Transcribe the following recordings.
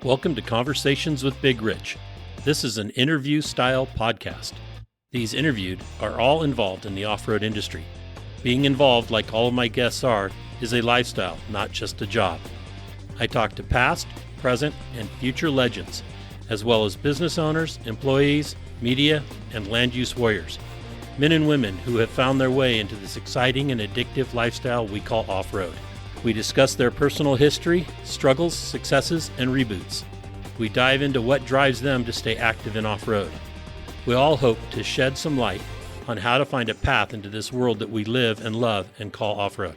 Welcome to Conversations with Big Rich. This is an interview-style podcast. These interviewed are all involved in the off-road industry. Being involved, like all of my guests are, is a lifestyle, not just a job. I talk to past, present, and future legends, as well as business owners, employees, media, and land use warriors. Men and women who have found their way into this exciting and addictive lifestyle we call off-road. We discuss their personal history, struggles, successes, and reboots. We dive into what drives them to stay active in off-road. We all hope to shed some light on how to find a path into this world that we live and love and call off-road.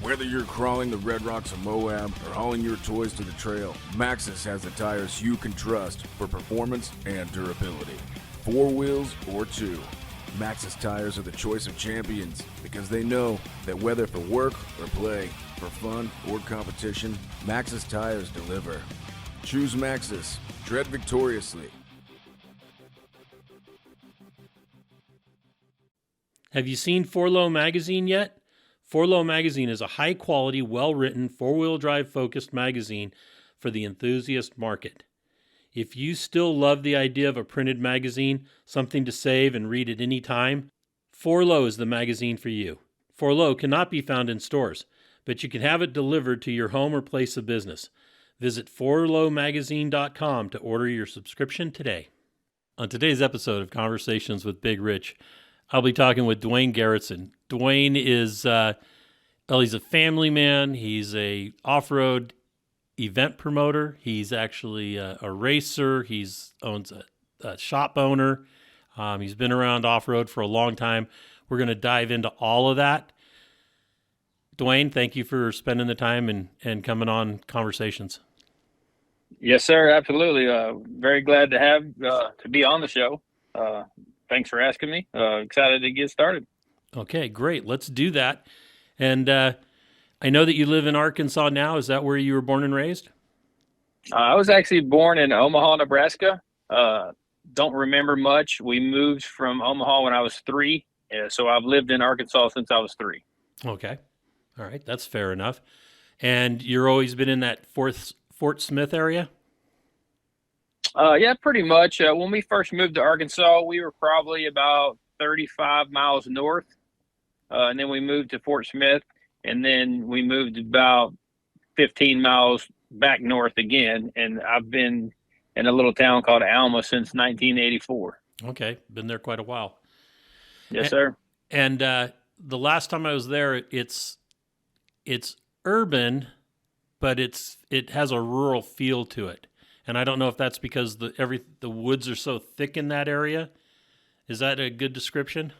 Whether you're crawling the Red Rocks of Moab or hauling your toys to the trail, Maxxis has the tires you can trust for performance and durability. 4 wheels or 2. Maxxis tires are the choice of champions because they know that whether for work or play, for fun or competition, Maxxis tires deliver. Choose Maxxis. Tread victoriously. Have you seen 4Low magazine yet? 4Low magazine is a high-quality, well-written, four-wheel drive-focused magazine for the enthusiast market. If you still love the idea of a printed magazine, something to save and read at any time, 4Low is the magazine for you. 4Low cannot be found in stores, but you can have it delivered to your home or place of business. Visit 4lowmagazine.com to order your subscription today. On today's episode of Conversations with Big Rich, I'll be talking with Duane Garretson. Duane is, he's a family man. He's a off-road event promoter. He's actually a racer. Owns a shop owner. He's been around off-road for a long time. We're going to dive into all of that. Duane, thank you for spending the time and coming on Conversations. Yes, sir. Absolutely. Very glad to be on the show. Thanks for asking me. Excited to get started. Okay, great. Let's do that. And I know that you live in Arkansas now. Is that where you were born and raised? I was actually born in Omaha, Nebraska. Don't remember much. We moved from Omaha when I was 3. So I've lived in Arkansas since I was 3. Okay. All right. That's fair enough. And you're always been in that Fort Smith area? Yeah, pretty much. When we first moved to Arkansas, we were probably about 35 miles north. And then we moved to Fort Smith. And then we moved about 15 miles back north again. And I've been in a little town called Alma since 1984. Okay. Been there quite a while. Yes, sir. And the last time I was there, it's urban, but it has a rural feel to it. And I don't know if that's because the woods are so thick in that area. Is that a good description?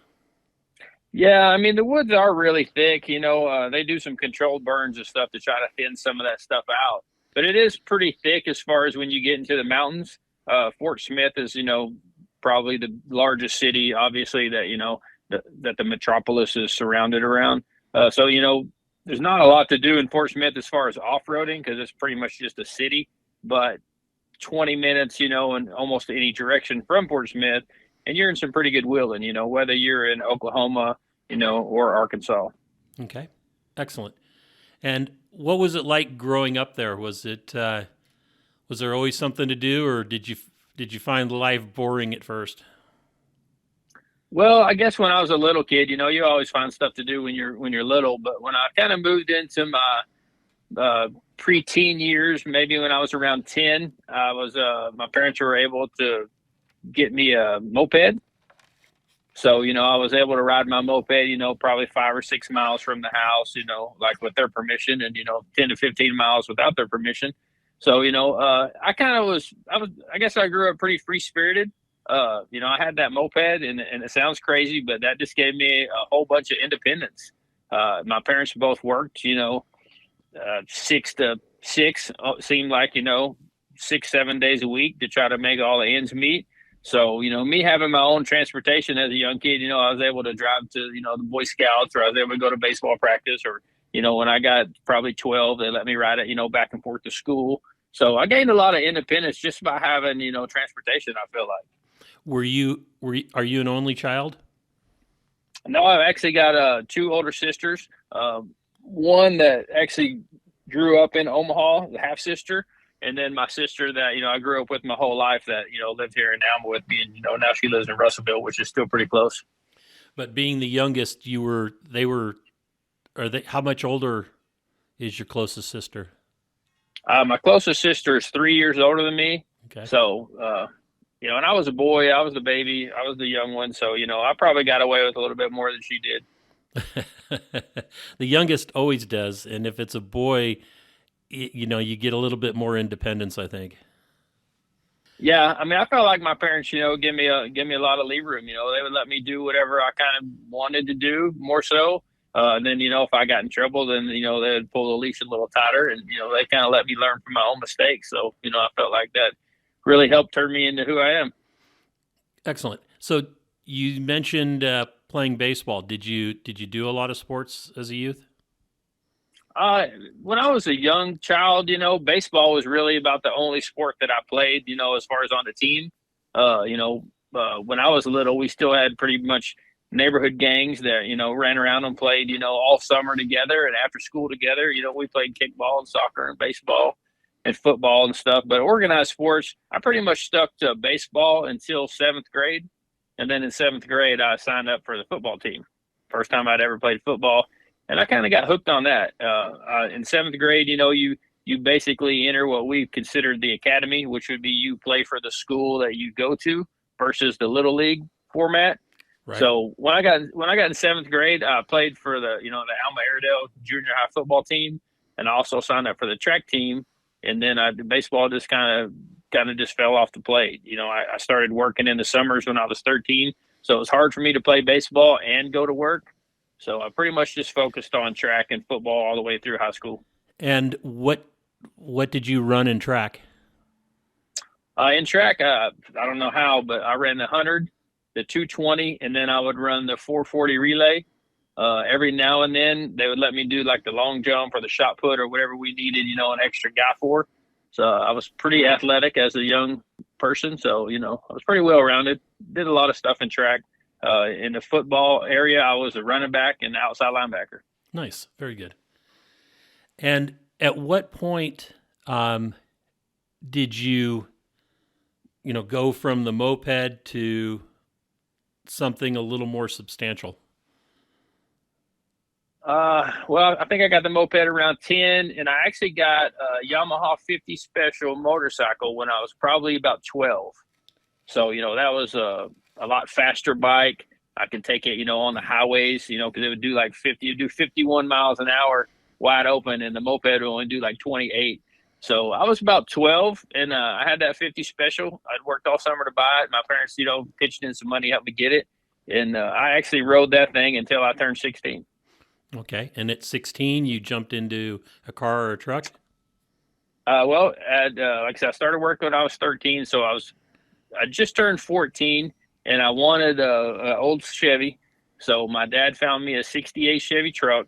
Yeah, I mean, the woods are really thick. They do some controlled burns and stuff to try to thin some of that stuff out. But it is pretty thick as far as when you get into the mountains. Fort Smith is, probably the largest city, obviously, that the metropolis is surrounded around. So there's not a lot to do in Fort Smith as far as off-roading because it's pretty much just a city. But 20 minutes, in almost any direction from Fort Smith, and you're in some pretty good wheeling, whether you're in Oklahoma, or Arkansas. Okay. Excellent. And what was it like growing up there? Was there always something to do, or did you find life boring at first? Well, I guess when I was a little kid, you always find stuff to do when you're little, but when I kind of moved into my preteen years, maybe when I was around 10, my parents were able to get me a moped. So, I was able to ride my moped, probably 5 or 6 miles from the house, like with their permission, and, 10 to 15 miles without their permission. So, I guess I grew up pretty free spirited. I had that moped and it sounds crazy, but that just gave me a whole bunch of independence. My parents both worked, 6 to 6, seemed like, 6-7 days a week to try to make all the ends meet. So, me having my own transportation as a young kid, I was able to drive to, the Boy Scouts, or I was able to go to baseball practice, or, when I got probably 12, they let me ride it, back and forth to school. So I gained a lot of independence just by having, transportation, I feel like. Are you an only child? No, I've actually got 2 older sisters. One that actually grew up in Omaha, the half sister, And then my sister that, I grew up with my whole life that, lived here in Alma with me. And, now she lives in Russellville, which is still pretty close. But being the youngest, how much older is your closest sister? My closest sister is 3 years older than me. Okay. So, and I was a boy, I was the baby, I was the young one. So, I probably got away with a little bit more than she did. The youngest always does. And if it's a boy, you get a little bit more independence, I think. Yeah, I felt like my parents, give me a lot of leave room. They would let me do whatever I kind of wanted to do, more so. And then, if I got in trouble, then, they'd pull the leash a little tighter, and, they kind of let me learn from my own mistakes. So, I felt like that really helped turn me into who I am. Excellent. So you mentioned playing baseball. Did you do a lot of sports as a youth? When I was a young child, baseball was really about the only sport that I played, as far as on the team. When I was little, we still had pretty much neighborhood gangs that, ran around and played, all summer together and after school together. We played kickball and soccer and baseball and football and stuff. But organized sports, I pretty much stuck to baseball until 7th grade. And then in 7th grade, I signed up for the football team. First time I'd ever played football. And I kind of got hooked on that. In 7th grade, you basically enter what we considered the academy, which would be you play for the school that you go to versus the little league format. Right. So when I got in 7th grade, I played for the Alma Airedale junior high football team, and I also signed up for the track team. And then the baseball just kind of just fell off the plate. I started working in the summers when I was 13, so it was hard for me to play baseball and go to work. So I pretty much just focused on track and football all the way through high school. And what did you run in track? In track, I don't know how, but I ran the 100, the 220, and then I would run the 440 relay. Every now and then they would let me do like the long jump or the shot put or whatever we needed, an extra guy for. So I was pretty athletic as a young person. So, I was pretty well-rounded, did a lot of stuff in track. In the football area, I was a running back and outside linebacker. Nice. Very good. And at what point did you go from the moped to something a little more substantial? Well, I think I got the moped around 10, and I actually got a Yamaha 50 Special motorcycle when I was probably about 12. So, that was a lot faster bike. I could take it, on the highways, because it would do like 51 miles an hour wide open, and the moped would only do like 28. So I was about 12, and I had that 50 Special. I'd worked all summer to buy it. My parents, pitched in some money, helped me get it. And I actually rode that thing until I turned 16. Okay. And at 16, you jumped into a car or a truck? Well, like I said, I started working when I was 13. So I just turned 14, and I wanted an old Chevy. So my dad found me a 68 Chevy truck,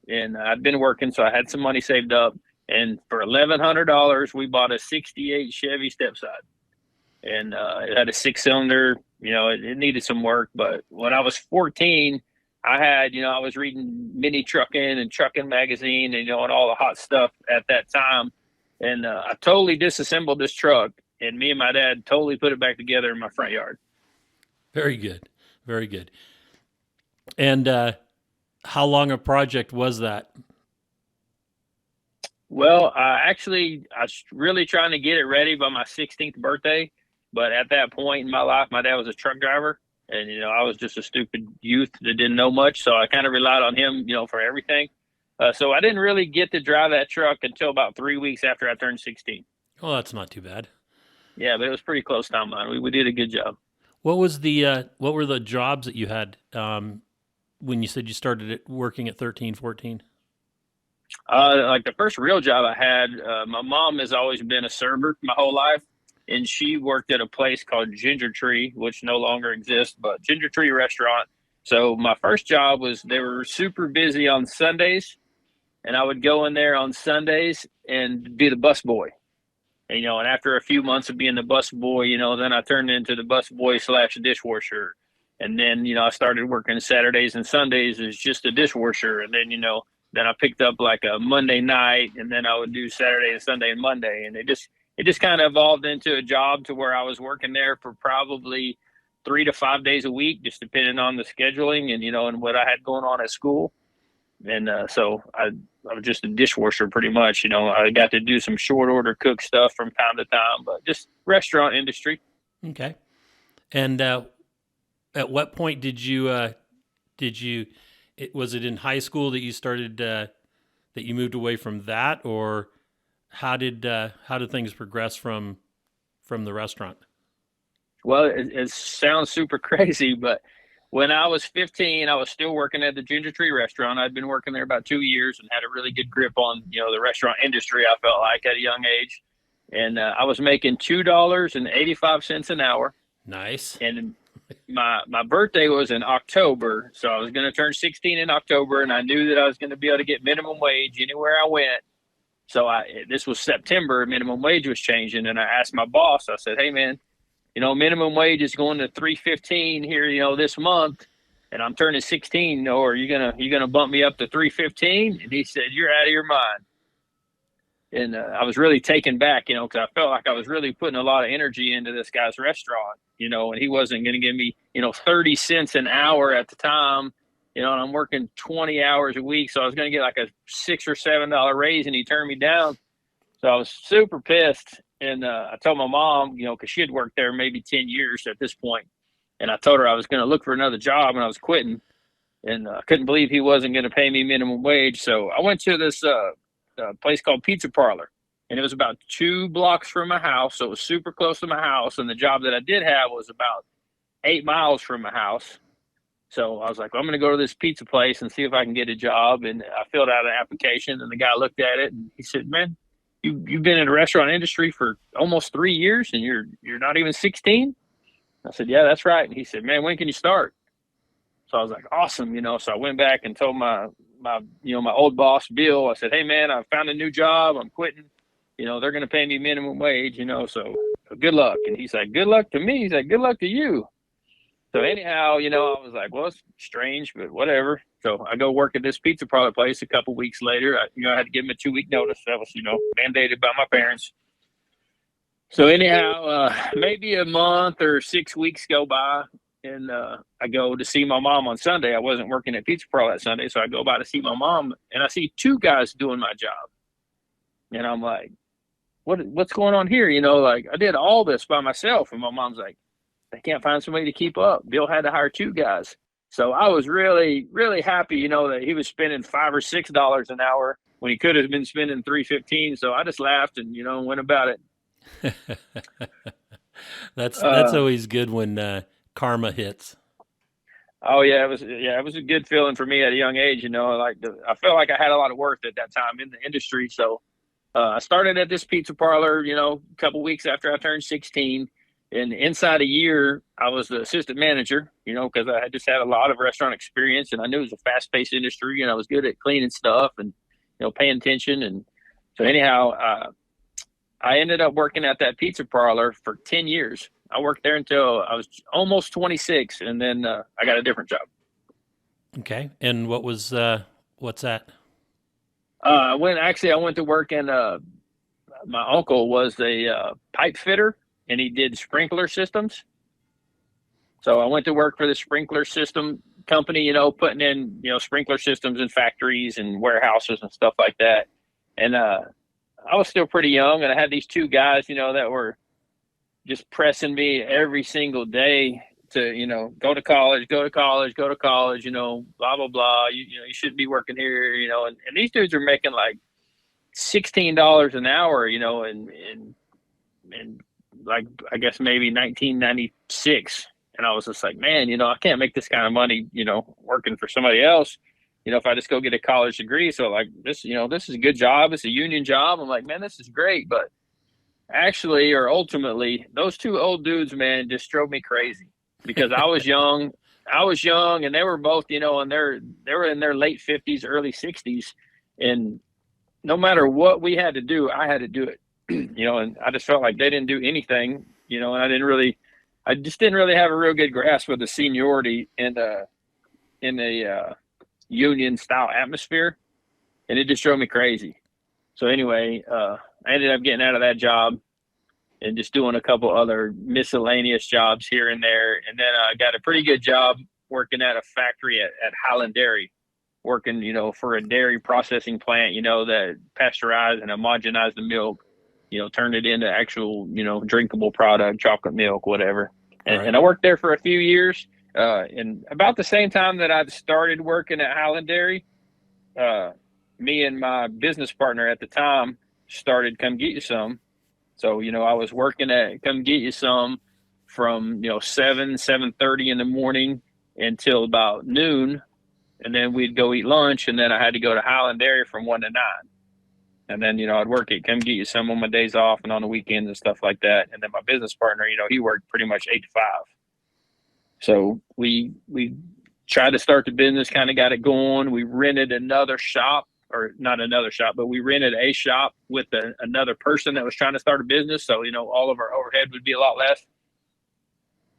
and I'd been working, so I had some money saved up. And for $1,100, we bought a 68 Chevy Stepside. And it had a 6-cylinder, it needed some work. But when I was 14, I was reading Mini Trucking and Trucking Magazine, and all the hot stuff at that time. And I totally disassembled this truck, and me and my dad totally put it back together in my front yard. Very good. Very good. And how long a project was that? Well, I was really trying to get it ready by my 16th birthday. But at that point in my life, my dad was a truck driver. And, I was just a stupid youth that didn't know much. So I kind of relied on him, for everything. So I didn't really get to drive that truck until about 3 weeks after I turned 16. Oh, that's not too bad. Yeah, but it was pretty close timeline. We did a good job. What were the jobs that you had when you said you started working at 13, 14? Like the first real job I had, my mom has always been a server my whole life. And she worked at a place called Ginger Tree, which no longer exists, but Ginger Tree Restaurant. So my first job was they were super busy on Sundays, and I would go in there on Sundays and be the bus boy. And, and after a few months of being the bus boy, then I turned into the bus boy / dishwasher. And then, I started working Saturdays and Sundays as just a dishwasher. And then, then I picked up like a Monday night, and then I would do Saturday and Sunday and Monday. And it just kind of evolved into a job to where I was working there for probably 3 to 5 days a week, just depending on the scheduling and, and what I had going on at school. And so I was just a dishwasher pretty much. I got to do some short order cook stuff from time to time, but just restaurant industry. Okay. And at what point was it in high school that you started, that you moved away from that, or how did things progress from the restaurant? Well, it sounds super crazy, but when I was 15, I was still working at the Ginger Tree restaurant. I'd been working there about 2 years and had a really good grip on, the restaurant industry, I felt like, at a young age. And I was making $2.85 an hour. Nice. And my birthday was in October, so I was going to turn 16 in October, and I knew that I was going to be able to get minimum wage anywhere I went. So this was September, minimum wage was changing, and I asked my boss, I said, hey, man, minimum wage is going to $3.15 here, this month, and I'm turning 16. Or you gonna bump me up to $3.15? And he said, you're out of your mind. And I was really taken back, because I felt like I was really putting a lot of energy into this guy's restaurant, and he wasn't going to give me, 30 cents an hour at the time, and I'm working 20 hours a week, so I was going to get like a $6 or $7 raise, and he turned me down. So I was super pissed. And I told my mom, because she had worked there maybe 10 years at this point. And I told her I was going to look for another job and I was quitting. And I couldn't believe he wasn't going to pay me minimum wage. So I went to this place called Pizza Parlor. And it was about 2 blocks from my house. So it was super close to my house. And the job that I did have was about 8 miles from my house. So I was like, well, I'm going to go to this pizza place and see if I can get a job. And I filled out an application. And the guy looked at it and he said, man, You've been in the restaurant industry for almost 3 years and you're not even 16? I said, yeah, that's right. And he said, man, when can you start? So I was like, awesome. So I went back and told my old boss, Bill, I said, hey man, I found a new job. I'm quitting. They're going to pay me minimum wage, so good luck. And he's like, good luck to me. He's like, good luck to you. So anyhow, I was like, well, it's strange, but whatever. So I go work at this pizza parlor place a couple weeks later. I had to give him a 2-week notice. That was, mandated by my parents. So anyhow, maybe a month or 6 weeks go by, and I go to see my mom on Sunday. I wasn't working at pizza parlor that Sunday, so I go by to see my mom, and I see 2 guys doing my job. And I'm like, what's going on here? Like I did all this by myself. And my mom's like, they can't find somebody to keep up. Bill had to hire 2 guys. So I was really, really happy, that he was spending $5 or $6 an hour when he could have been spending $3.15. So I just laughed and, went about it. That's always good when karma hits. Oh yeah, it was a good feeling for me at a young age. I felt like I had a lot of worth at that time in the industry. So I started at this pizza parlor, a couple weeks after I turned 16. And inside a year, I was the assistant manager, because I had just had a lot of restaurant experience and I knew it was a fast-paced industry and I was good at cleaning stuff and, paying attention. And so anyhow, I ended up working at that pizza parlor for 10 years. I worked there until I was almost 26, and then I got a different job. Okay. And what's that? I went to work in, my uncle was a pipe fitter. And he did sprinkler systems. So I went to work for the sprinkler system company, putting in, sprinkler systems in factories and warehouses and stuff like that. And I was still pretty young, and I had these 2 guys, that were just pressing me every single day to, go to college, blah, blah, blah. You shouldn't be working here, and these dudes are making like $16 an hour, and like, I guess maybe 1996. And I was just like, man, I can't make this kind of money, working for somebody else, if I just go get a college degree. So like this, this is a good job. It's a union job. I'm like, man, this is great. But actually, or ultimately, those 2 old dudes, man, just drove me crazy because I was young and they were both, and they were in their late 50s, early 60s. And no matter what we had to do, I had to do it. And I just felt like they didn't do anything, and I just didn't really have a real good grasp of the seniority in a union style atmosphere, and it just drove me crazy. So anyway, I ended up getting out of that job, and just doing a couple other miscellaneous jobs here and there. And then I got a pretty good job working at a factory at Highland Dairy, working, for a dairy processing plant, that pasteurized and homogenized the milk, turned it into actual, drinkable product, chocolate milk, whatever. And I worked there for a few years. And about the same time that I'd started working at Highland Dairy, me and my business partner at the time started Come Get You Some. So, I was working at Come Get You Some from, 7:30 in the morning until about noon. And then we'd go eat lunch. And then I had to go to Highland Dairy from 1 to 9. And then, I'd work at Come Get You Some on my days off and on the weekends and stuff like that. And then my business partner, he worked pretty much 8 to 5. So we tried to start the business, kind of got it going. We rented another shop, or not another shop, but we rented a shop with another person that was trying to start a business. So, all of our overhead would be a lot less.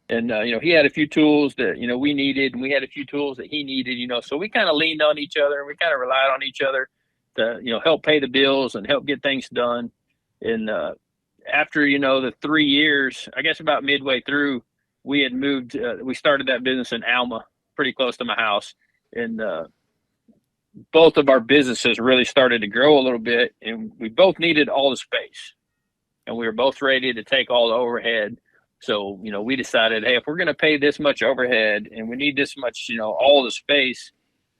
And, he had a few tools that, we needed, and we had a few tools that he needed, so we kind of leaned on each other, and we kind of relied on each other to, help pay the bills and help get things done. And after, the 3 years, I guess about midway through, we had moved, we started that business in Alma, pretty close to my house. And both of our businesses really started to grow a little bit, and we both needed all the space. And we were both ready to take all the overhead. So, we decided, hey, if we're going to pay this much overhead and we need this much, all the space,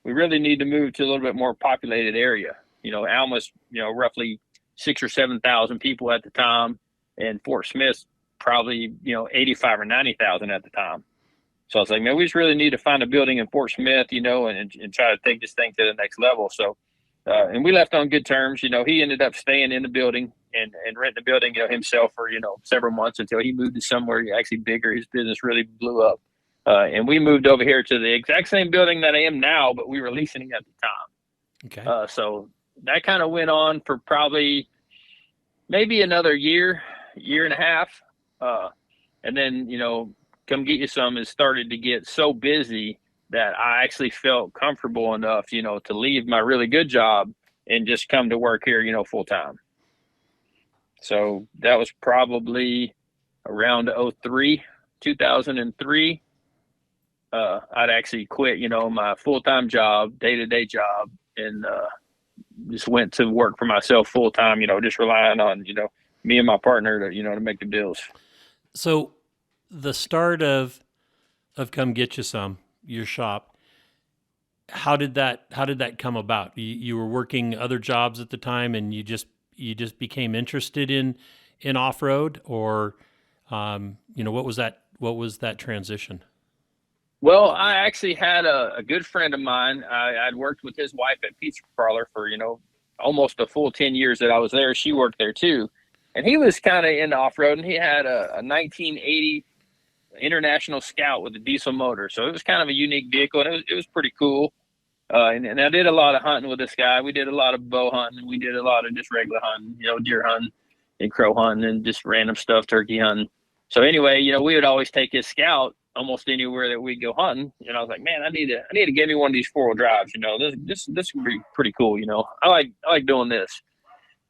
we really need to move to a little bit more populated area. Alma's, roughly 6,000 or 7,000 people at the time, and Fort Smith's probably, 85 or 90,000 at the time. So I was like, man, we just really need to find a building in Fort Smith, and try to take this thing to the next level. So, and we left on good terms. He ended up staying in the building and renting the building, himself for, several months until he moved to somewhere actually bigger. His business really blew up. And we moved over here to the exact same building that I am now, but we were leasing at the time. Okay. So that kind of went on for probably maybe another year and a half. And then, Come Get You Some has started to get so busy that I actually felt comfortable enough, to leave my really good job and just come to work here, full time. So that was probably around 2003. I'd actually quit, my full-time job, day-to-day job, and just went to work for myself full-time, just relying on, me and my partner to, to make the bills. So the start of Come Get You Some, your shop, how did that come about? You were working other jobs at the time, and you just became interested in off-road, or what was that transition? Well, I actually had a good friend of mine. I'd worked with his wife at Pizza Parlor for, almost a full 10 years that I was there. She worked there too. And he was kind of into off-road, and he had a 1980 International Scout with a diesel motor. So it was kind of a unique vehicle, and it was pretty cool. And I did a lot of hunting with this guy. We did a lot of bow hunting. We did a lot of just regular hunting, deer hunting and crow hunting and just random stuff, turkey hunting. So anyway, we would always take his Scout almost anywhere that we'd go hunting. And I was like, man, I need to get me one of these 4-wheel drives. This would be pretty cool. I like doing this.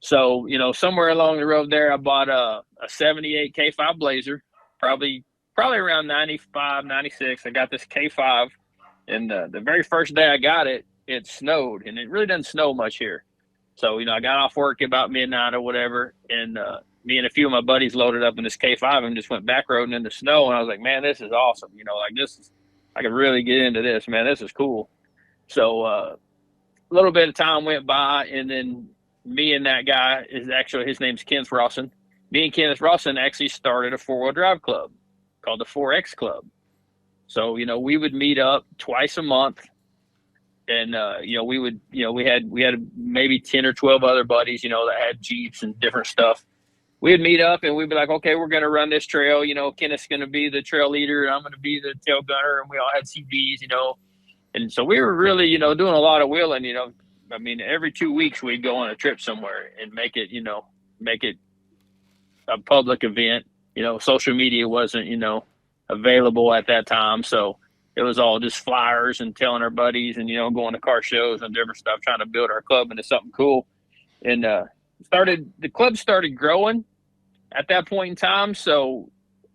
So, somewhere along the road there, I bought a 78 K5 Blazer, probably around 95, 96. I got this K5, and the very first day I got it, it snowed, and it really doesn't snow much here. So, I got off work about midnight or whatever, and me and a few of my buddies loaded up in this K5 and just went back roading in the snow. And I was like, man, this is awesome. I could really get into this, man. This is cool. So a little bit of time went by, and then me and that guy his name's Kenneth Rawson. Me and Kenneth Rawson actually started a 4-wheel drive club called the 4X Club. So, we would meet up twice a month, and, we had maybe 10 or 12 other buddies, that had Jeeps and different stuff. We'd meet up and we'd be like, okay, we're going to run this trail. Kenneth's going to be the trail leader, and I'm going to be the tail gunner, and we all had CBs, And so we were really, doing a lot of wheeling, every 2 weeks we'd go on a trip somewhere and make it a public event. Social media wasn't, available at that time. So it was all just flyers and telling our buddies and, going to car shows and different stuff, trying to build our club into something cool. And the club started growing at that point in time. So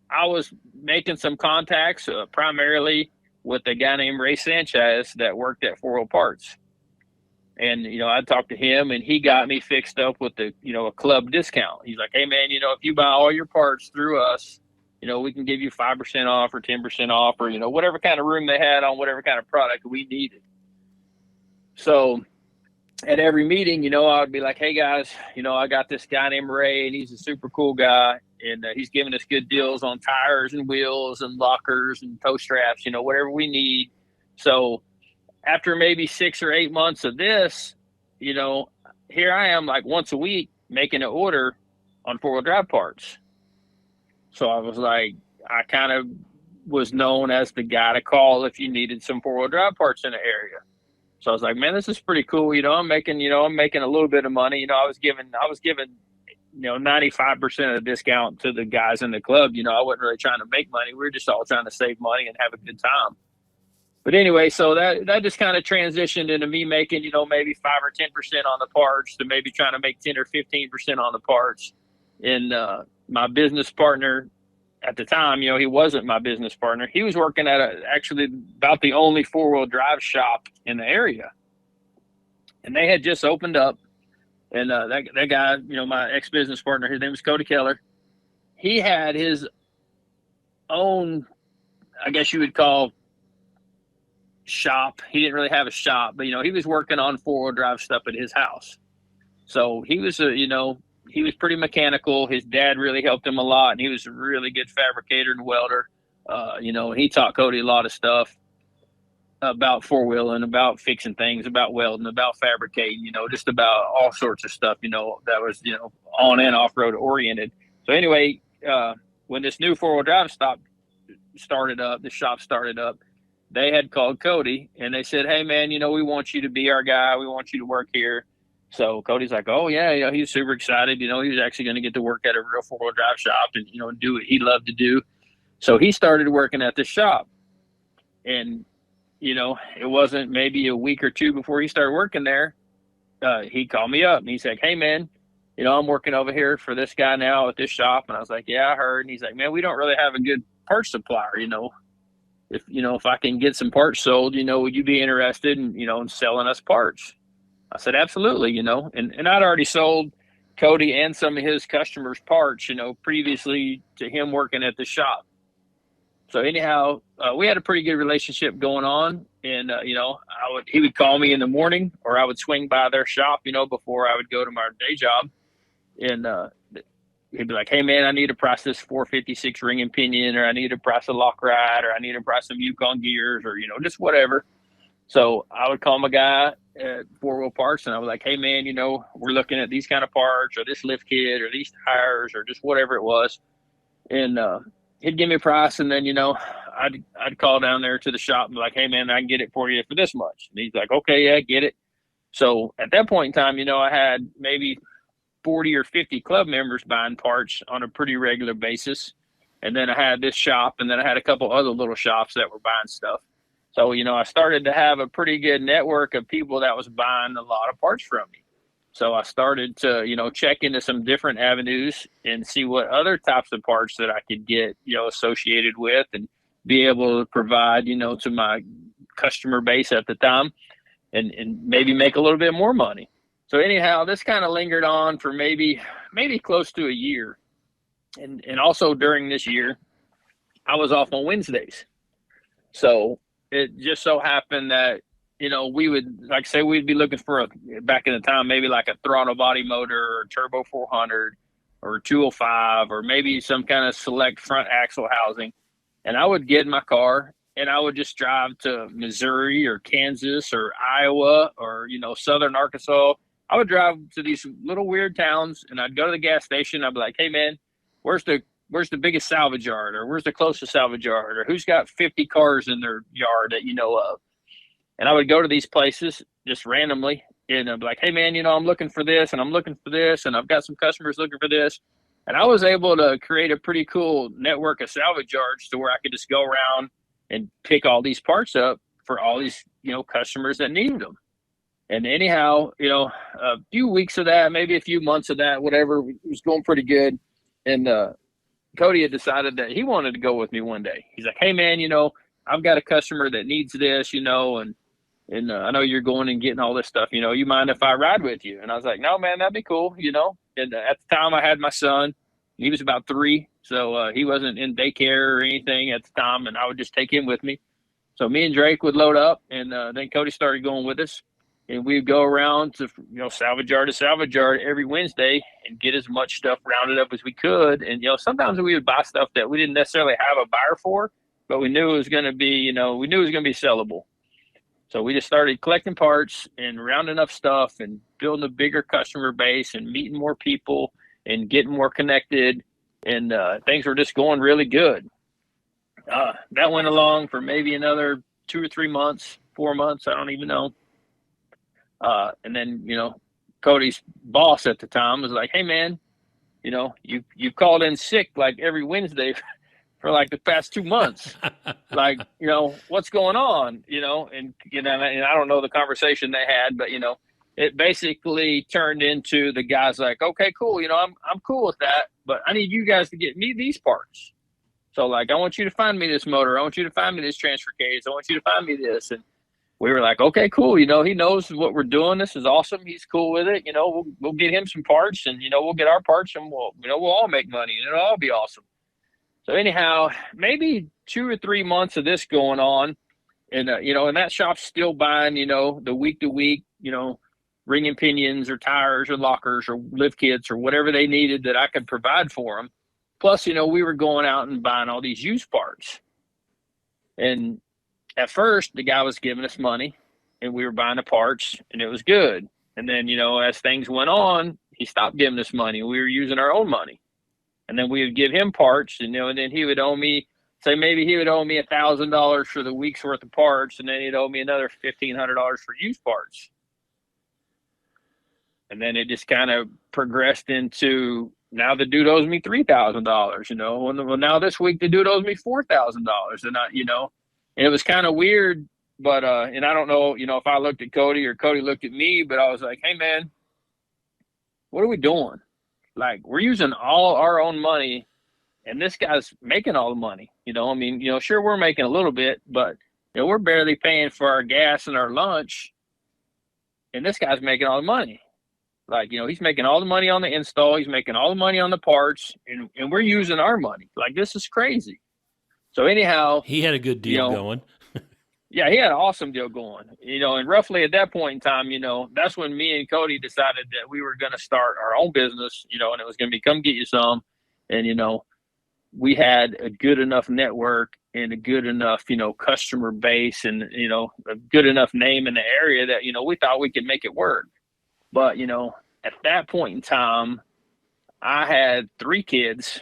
I was making some contacts, primarily with a guy named Ray Sanchez that worked at 4 Wheel Parts. And, I talked to him, and he got me fixed up with a club discount. He's like, hey, man, if you buy all your parts through us, we can give you 5% off or 10% off or, whatever kind of room they had on whatever kind of product we needed. So at every meeting, I would be like, hey, guys, I got this guy named Ray, and he's a super cool guy. And he's giving us good deals on tires and wheels and lockers and tow straps, whatever we need. So after maybe 6 or 8 months of this, here I am like once a week making an order on 4-wheel drive parts. So I was like, I kind of was known as the guy to call if you needed some 4-wheel drive parts in the area. So I was like, man, this is pretty cool. I'm making a little bit of money. I was giving 95% of the discount to the guys in the club. I wasn't really trying to make money. We were just all trying to save money and have a good time. But anyway, so that just kind of transitioned into me making, maybe 5 or 10% on the parts to maybe trying to make 10 or 15% on the parts. And my business partner at the time, he wasn't my business partner. He was working at actually about the only 4-wheel drive shop in the area. And they had just opened up. And that guy, my ex-business partner, his name was Cody Keller. He had his own, I guess you would call, shop. He didn't really have a shop, but, he was working on 4-wheel drive stuff at his house. So he was, he was pretty mechanical. His dad really helped him a lot, and he was a really good fabricator and welder. He taught Cody a lot of stuff about 4-wheeling, about fixing things, about welding, about fabricating, just about all sorts of stuff, that was, on and off-road oriented. So anyway, when this new 4-wheel drive shop started up, they had called Cody, and they said, hey, man, we want you to be our guy. We want you to work here. So Cody's like, oh, yeah, he's super excited. He was actually going to get to work at a real 4-wheel drive shop and, do what he loved to do. So he started working at the shop. And, it wasn't maybe a week or two before he started working there. He called me up, and he's like, hey, man, I'm working over here for this guy now at this shop. And I was like, yeah, I heard. And he's like, man, we don't really have a good parts supplier, If I can get some parts sold, would you be interested in selling us parts? I said, absolutely, and I'd already sold Cody and some of his customers parts, previously to him working at the shop. So anyhow, we had a pretty good relationship going on, and he would call me in the morning, or I would swing by their shop, before I would go to my day job, and he'd be like, hey, man, I need to price this 456 ring and pinion, or I need to price a lock ride, or I need to price some Yukon gears, or, just whatever. So I would call my guy at 4 Wheel Parts, and I was like, hey, man, we're looking at these kind of parts, or this lift kit, or these tires, or just whatever it was. And he'd give me a price, and then, I'd call down there to the shop and be like, hey, man, I can get it for you for this much. And he's like, okay, yeah, get it. So at that point in time, I had maybe 40 or 50 club members buying parts on a pretty regular basis. And then I had this shop, and then I had a couple other little shops that were buying stuff. So, I started to have a pretty good network of people that was buying a lot of parts from me. So I started to, check into some different avenues and see what other types of parts that I could get, associated with, and be able to provide, to my customer base at the time, and maybe make a little bit more money. So anyhow, this kind of lingered on for maybe close to a year. And also during this year, I was off on Wednesdays. So it just so happened that, we would, like say, we'd be looking for back in the time, maybe like a throttle body motor, or turbo 400, or 205, or maybe some kind of select front axle housing. And I would get in my car, and I would just drive to Missouri or Kansas or Iowa or, Southern Arkansas. I would drive to these little weird towns, and I'd go to the gas station. I'd be like, hey, man, where's the biggest salvage yard, or where's the closest salvage yard, or who's got 50 cars in their yard that you know of? And I would go to these places just randomly, and I'd be like, hey, man, I'm looking for this, and I'm looking for this, and I've got some customers looking for this. And I was able to create a pretty cool network of salvage yards to where I could just go around and pick all these parts up for all these, customers that needed them. And anyhow, a few weeks of that, maybe a few months of that, whatever, it was going pretty good. And Cody had decided that he wanted to go with me one day. He's like, hey, man, I've got a customer that needs this, and I know you're going and getting all this stuff, you mind if I ride with you? And I was like, no, man, that'd be cool, And at the time I had my son. He was about 3, so he wasn't in daycare or anything at the time, and I would just take him with me. So me and Drake would load up, and then Cody started going with us. And we'd go around to, salvage yard to salvage yard every Wednesday and get as much stuff rounded up as we could. And, sometimes we would buy stuff that we didn't necessarily have a buyer for, but we knew it was going to be, we knew it was going to be sellable. So we just started collecting parts and rounding up stuff and building a bigger customer base and meeting more people and getting more connected. And things were just going really good. That went along for maybe another 2 or 3 months, 4 months. I don't even know. And then, Cody's boss at the time was like, hey, man, you called in sick like every Wednesday for like the past 2 months. Like, what's going on, and, and I don't know the conversation they had, but, it basically turned into the guys like, okay, cool. I'm cool with that, but I need you guys to get me these parts. So like, I want you to find me this motor. I want you to find me this transfer case. I want you to find me this. And we were like, okay, cool. He knows what we're doing. This is awesome. He's cool with it. We'll get him some parts, and, we'll get our parts, and we'll all make money, and it'll all be awesome. So anyhow, maybe 2 or 3 months of this going on, and, and that shop's still buying, the week to week, ring and pinions or tires or lockers or lift kits or whatever they needed that I could provide for them. Plus, we were going out and buying all these used parts. And at first, the guy was giving us money, and we were buying the parts, and it was good. And then, as things went on, he stopped giving us money. We were using our own money. And then we would give him parts, and, and then he would owe me, say maybe he would owe me $1,000 for the week's worth of parts, and then he'd owe me another $1,500 for used parts. And then it just kind of progressed into, now the dude owes me $3,000, Well, now this week the dude owes me $4,000, and and it was kind of weird, but and I don't know, if I looked at Cody or Cody looked at me, but I was like, hey man, what are we doing? Like, we're using all our own money, and this guy's making all the money. Sure, we're making a little bit, but we're barely paying for our gas and our lunch, and this guy's making all the money. Like, he's making all the money on the install. He's making all the money on the parts, and we're using our money. Like, this is crazy. So anyhow, he had a good deal going. Yeah, he had an awesome deal going. And roughly at that point in time, that's when me and Cody decided that we were going to start our own business, and it was going to be come get you some. And, we had a good enough network and a good enough, customer base and, a good enough name in the area that, we thought we could make it work. But, at that point in time, I had 3 kids.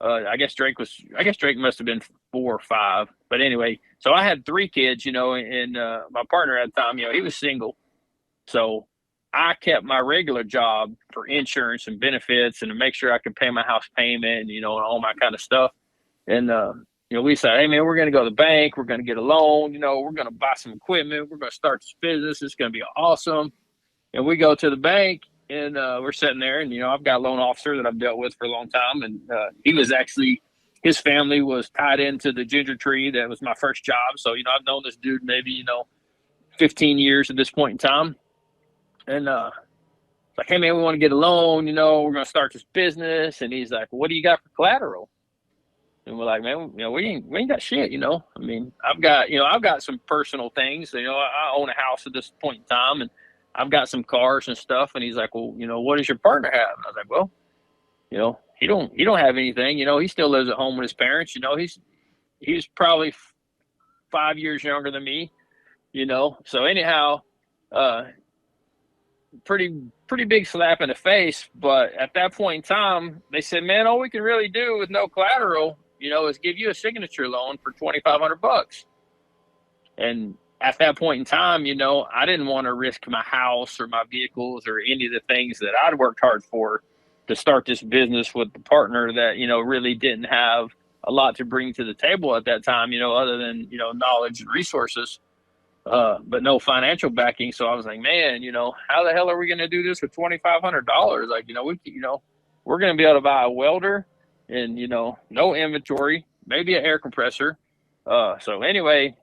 I guess Drake must have been 4 or 5. But anyway, so I had 3 kids, and my partner at the time, he was single. So I kept my regular job for insurance and benefits and to make sure I could pay my house payment, and, all my kind of stuff. And, we said, hey, man, we're going to go to the bank. We're going to get a loan. We're going to buy some equipment. We're going to start this business. It's going to be awesome. And we go to the bank, and we're sitting there, and, I've got a loan officer that I've dealt with for a long time. And he was actually, his family was tied into the ginger tree. That was my first job. So, I've known this dude maybe, 15 years at this point in time. And like, hey, man, we want to get a loan. We're going to start this business. And he's like, well, what do you got for collateral? And we're like, man, we ain't got shit, I mean, I've got some personal things. I own a house at this point in time, and I've got some cars and stuff. And he's like, well, what does your partner have? And I was like, well, he don't have anything. He still lives at home with his parents. He's probably 5 years younger than me. So anyhow, pretty big slap in the face. But at that point in time, they said, man, all we can really do with no collateral, is give you a signature loan for $2,500. And at that point in time, I didn't want to risk my house or my vehicles or any of the things that I'd worked hard for to start this business with the partner that, really didn't have a lot to bring to the table at that time, other than, knowledge and resources, but no financial backing. So I was like, man, how the hell are we going to do this for $2,500? Like, we're going to be able to buy a welder and, no inventory, maybe an air compressor. So anyway,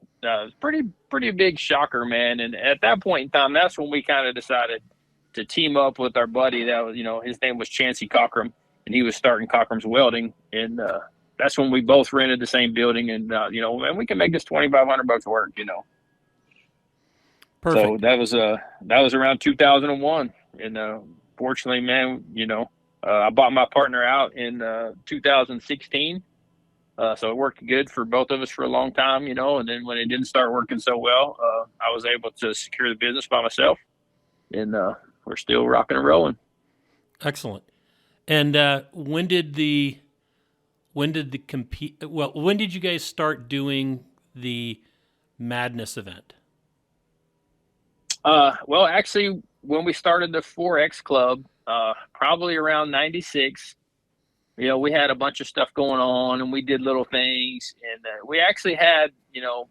pretty big shocker, man. And at that point in time, that's when we kind of decided to team up with our buddy that was, his name was Chancey Cockrum, and he was starting Cockrum's Welding. And that's when we both rented the same building, and man, we can make this $2,500 work. Perfect. So that was around 2001, and fortunately, man, I bought my partner out in 2016. So it worked good for both of us for a long time, and then when it didn't start working so well, I was able to secure the business by myself, and we're still rocking and rolling. Excellent. And when did you guys start doing the Madness event? Well, actually, when we started the 4X Club, probably around 96, we had a bunch of stuff going on, and we did little things, and we actually had,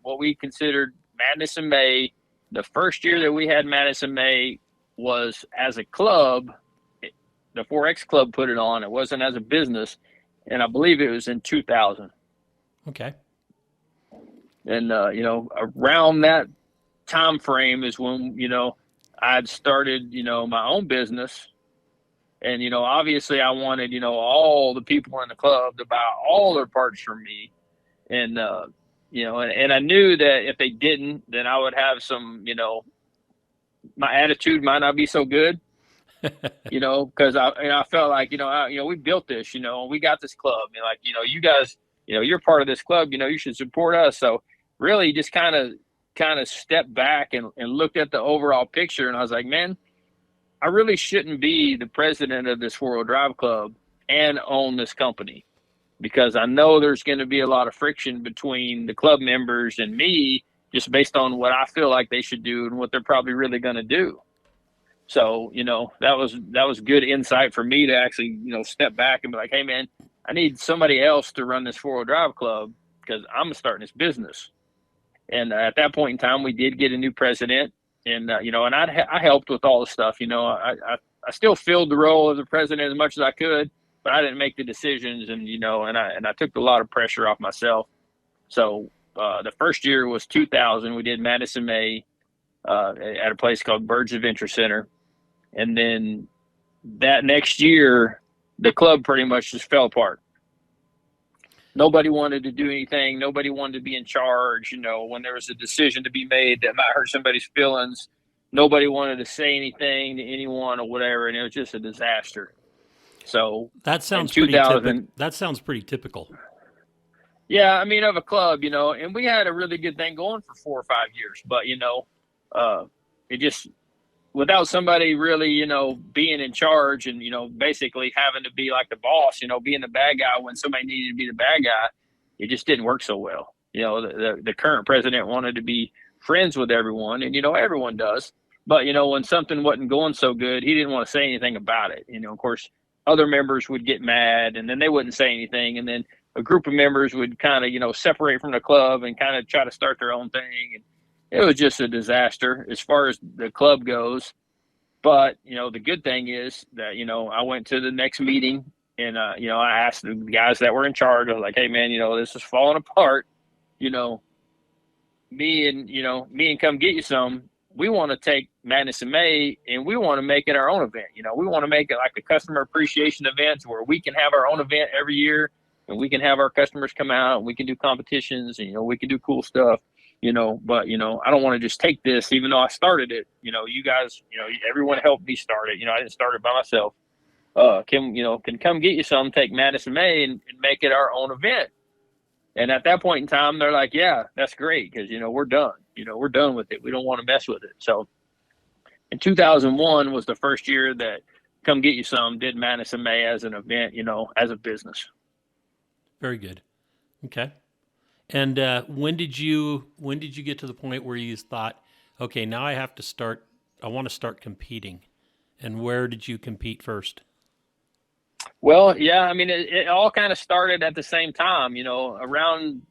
what we considered Madness in May. The first year that we had Madness in May was as a club. The 4X Club put it on. It wasn't as a business, and I believe it was in 2000. Okay. And around that time frame is when I'd started my own business, and obviously I wanted all the people in the club to buy all their parts from me, and and I knew that if they didn't, then I would have some my attitude might not be so good. Because I felt like we built this, we got this club, and like you guys, you're part of this club, you should support us. So really just kind of stepped back and looked at the overall picture, and I was like, man, I really shouldn't be the president of this 4-wheel drive club and own this company, because I know there's going to be a lot of friction between the club members and me, just based on what I feel like they should do and what they're probably really going to do. So, that was good insight for me to actually, step back and be like, hey, man, I need somebody else to run this 4-wheel drive club because I'm starting this business. And at that point in time, we did get a new president, and, and I helped with all the stuff. I still filled the role of the president as much as I could, but I didn't make the decisions, and, and I took a lot of pressure off myself. So the first year was 2000. We did Madison May at a place called Birds Adventure Center. And then that next year, the club pretty much just fell apart. Nobody wanted to do anything. Nobody wanted to be in charge. When there was a decision to be made that might hurt somebody's feelings, nobody wanted to say anything to anyone or whatever, and it was just a disaster. So that sounds pretty typical. Yeah, I mean, of a club, and we had a really good thing going for 4 or 5 years, but it just, without somebody really, being in charge and, basically having to be like the boss, being the bad guy when somebody needed to be the bad guy, it just didn't work so well. The current president wanted to be friends with everyone, and, everyone does. But, when something wasn't going so good, he didn't want to say anything about it. Of course, other members would get mad, and then they wouldn't say anything. And then a group of members would kind of, separate from the club and kind of try to start their own thing. And it was just a disaster as far as the club goes. But, the good thing is that, I went to the next meeting, and, I asked the guys that were in charge. I was like, hey, man, this is falling apart. Me and Come Get You Some, we want to take Madness in May, and we want to make it our own event. We want to make it like a customer appreciation event where we can have our own event every year, and we can have our customers come out, and we can do competitions, and, we can do cool stuff. But, I don't want to just take this, even though I started it. You guys, everyone helped me start it. I didn't start it by myself. Can Come Get You Some, take Madison May and make it our own event. And at that point in time, they're like, yeah, that's great. Cause we're done, we're done with it. We don't want to mess with it. So in 2001 was the first year that Come Get You Some did Madison May as an event, as a business. Very good. Okay. And when did you get to the point where you thought, okay, now I want to start competing? And where did you compete first? Well, yeah, I mean, it all kind of started at the same time, around,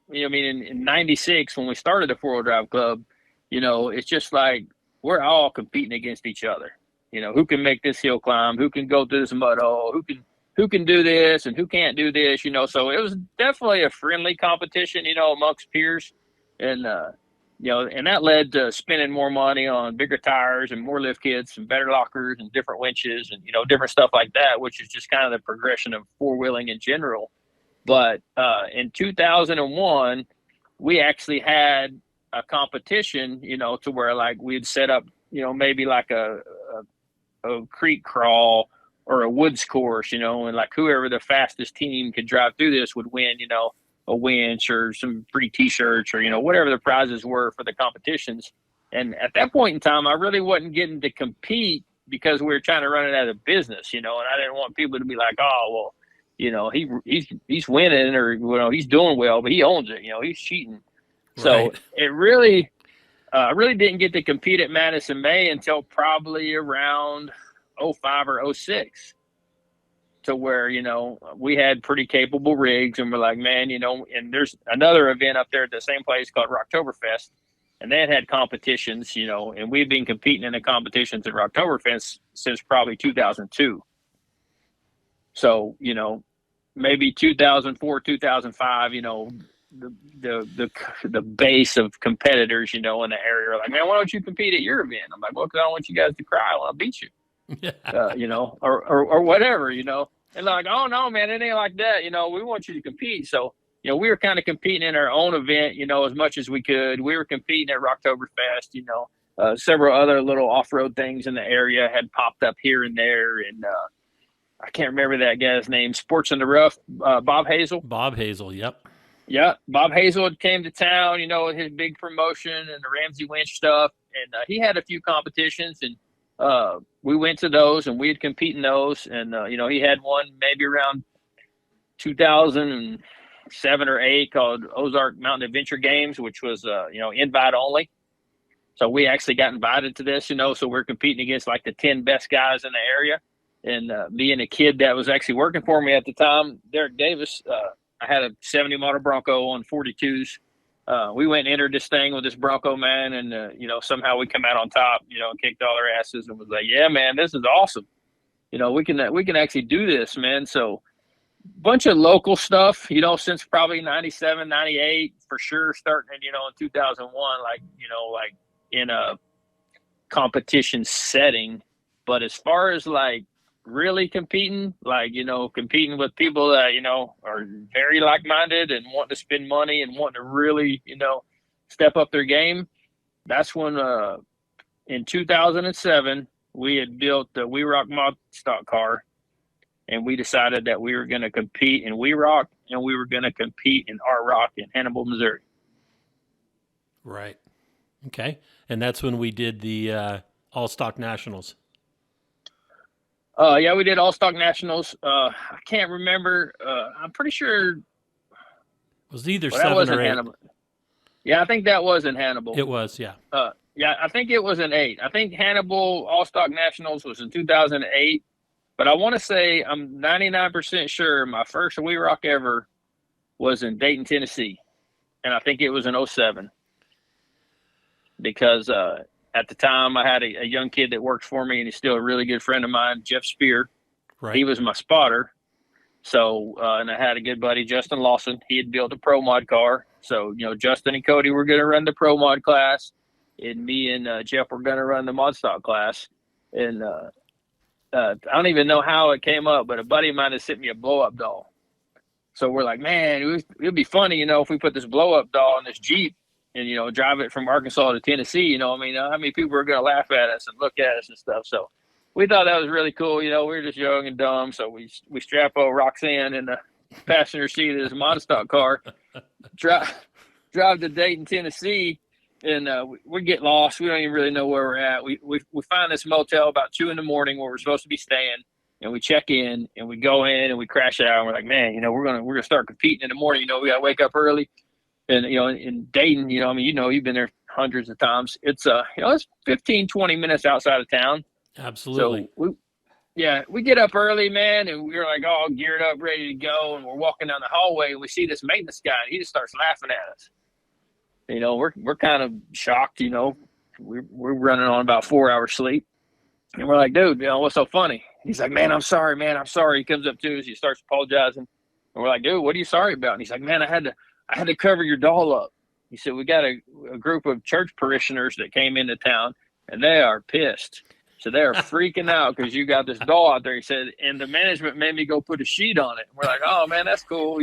in 96 when we started the 4-wheel drive club, it's just like we're all competing against each other. Who can make this hill climb? Who can go through this mud hole? Who can, who can do this and who can't do this, so it was definitely a friendly competition, amongst peers. And, and that led to spending more money on bigger tires and more lift kits and better lockers and different winches and, different stuff like that, which is just kind of the progression of four-wheeling in general. But in 2001, we actually had a competition, to where like we'd set up, maybe like a creek crawl or a woods course, and like whoever the fastest team could drive through this would win, a winch or some free t-shirts or, whatever the prizes were for the competitions. And at that point in time, I really wasn't getting to compete because we were trying to run it as a business, and I didn't want people to be like, oh, well, he's winning or, he's doing well, but he owns it, he's cheating. So Right. it really, I really didn't get to compete at Madison May until probably around 05 or 06, to where, we had pretty capable rigs and we're like, man, and there's another event up there at the same place called Rocktoberfest, and they had competitions, and we've been competing in the competitions at Rocktoberfest since probably 2002. So, maybe 2004, 2005, the base of competitors, in the area are like, man, why don't you compete at your event? I'm like, well, because I don't want you guys to cry when I beat you. Or whatever, and like, oh no, man, it ain't like that. We want you to compete. So, we were kind of competing in our own event, as much as we could. We were competing at Rocktoberfest, several other little off-road things in the area had popped up here and there. And, I can't remember that guy's name, Sports in the Rough, Bob Hazel. Bob Hazel. Yep. Yeah. Bob Hazel came to town, with his big promotion and the Ramsey winch stuff. And, he had a few competitions, and, we went to those and we'd compete in those. And, he had one maybe around 2007 or 8 called Ozark Mountain Adventure Games, which was, invite only. So we actually got invited to this, so we're competing against like the 10 best guys in the area. And being a kid that was actually working for me at the time, Derek Davis, I had a 70 model Bronco on 42s. We went and entered this thing with this Bronco, man, and somehow we come out on top, and kicked all our asses and was like, yeah, man, this is awesome. We can actually do this, man. So bunch of local stuff, since probably 97, 98 for sure, starting in 2001, like in a competition setting. But as far as like really competing, like, competing with people that, are very like-minded and want to spend money and want to really, step up their game. That's when, in 2007, we had built the We Rock mod stock car, and we decided that we were going to compete in We Rock and we were going to compete in R Rock in Hannibal, Missouri. Right. Okay. And that's when we did the All Stock Nationals. Yeah, we did All Stock Nationals. I can't remember. I'm pretty sure it was either that 7 wasn't or 8. Hannibal. Yeah, I think that was in Hannibal. It was, yeah. Yeah, I think it was in 8. I think Hannibal All Stock Nationals was in 2008. But I want to say I'm 99% sure my first We Rock ever was in Dayton, Tennessee. And I think it was in 07. Because at the time, I had a young kid that works for me, and he's still a really good friend of mine, Jeff Spear. Right. He was my spotter. So, and I had a good buddy, Justin Lawson. He had built a pro mod car. So, Justin and Cody were going to run the pro mod class, and me and Jeff were going to run the mod stock class. And I don't even know how it came up, but a buddy of mine had sent me a blow-up doll. So we're like, man, it would be funny, if we put this blow-up doll in this Jeep and, drive it from Arkansas to Tennessee, how many people are going to laugh at us and look at us and stuff. So we thought that was really cool. We were just young and dumb. So we strap old Roxanne in the passenger seat of this monostock car, drive to Dayton, Tennessee, and we get lost. We don't even really know where we're at. We find this motel about 2 a.m. where we're supposed to be staying, and we check in and we go in and we crash out. And we're like, man, we're gonna start competing in the morning. We gotta wake up early. And, in Dayton, you've been there hundreds of times. It's, it's 15, 20 minutes outside of town. Absolutely. So we get up early, man, and we're like all geared up, ready to go. And we're walking down the hallway and we see this maintenance guy, and he just starts laughing at us. We're kind of shocked, we're running on about 4 hours sleep. And we're like, dude, what's so funny? He's like, man, I'm sorry, man. I'm sorry. He comes up to us. He starts apologizing. And we're like, dude, what are you sorry about? And he's like, man, I had to cover your doll up. He said, we got a group of church parishioners that came into town, and they are pissed. So they are freaking out because you got this doll out there. He said, and the management made me go put a sheet on it. And we're like, oh, man, that's cool,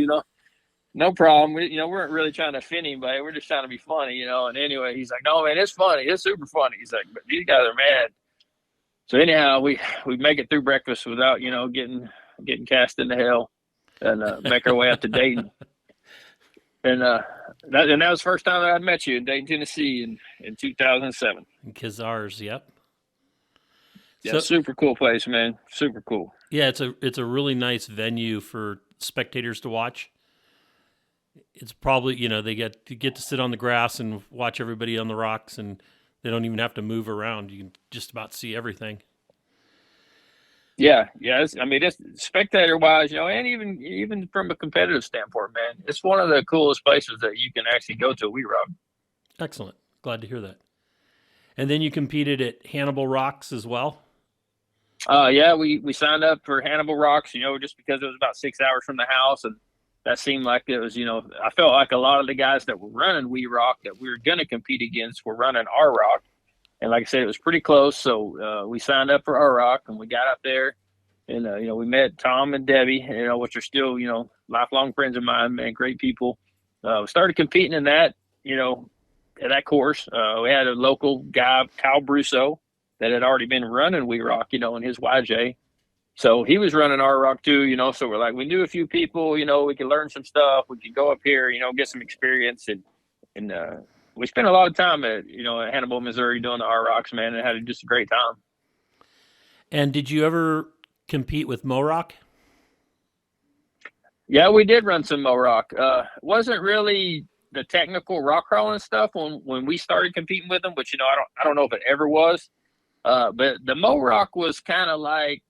no problem. We weren't really trying to offend anybody. We're just trying to be funny, And anyway, he's like, no, man, it's funny. It's super funny. He's like, but these guys are mad. So anyhow, we make it through breakfast without, getting cast into hell, and make our way up to Dayton. And that was the first time that I'd met you in Dayton, Tennessee in 2007. Kazars, yep. Yeah, super cool place, man. Super cool. Yeah, it's a really nice venue for spectators to watch. It's probably, they get to sit on the grass and watch everybody on the rocks, and they don't even have to move around. You can just about see everything. Yeah. It's spectator-wise, and even from a competitive standpoint, man, it's one of the coolest places that you can actually go to We Rock. Excellent. Glad to hear that. And then you competed at Hannibal Rocks as well? Yeah, we signed up for Hannibal Rocks, just because it was about 6 hours from the house, and that seemed like it was, I felt like a lot of the guys that were running We Rock that we were going to compete against were running our rock. And like I said, it was pretty close. So we signed up for our rock, and we got up there, and, we met Tom and Debbie, which are still, lifelong friends of mine, man, great people. We started competing in that, at that course. We had a local guy, Kyle Brusso, that had already been running We Rock, in his YJ. So he was running our rock too, so we're like, we knew a few people, we could learn some stuff. We could go up here, get some experience. And we spent a lot of time at Hannibal, Missouri doing the R Rocks, man, and had just a great time. And did you ever compete with Mo Rock? Yeah, we did run some Mo Rock. Wasn't really the technical rock crawling stuff when we started competing with them, which, I don't know if it ever was. But the Mo Rock was kind of like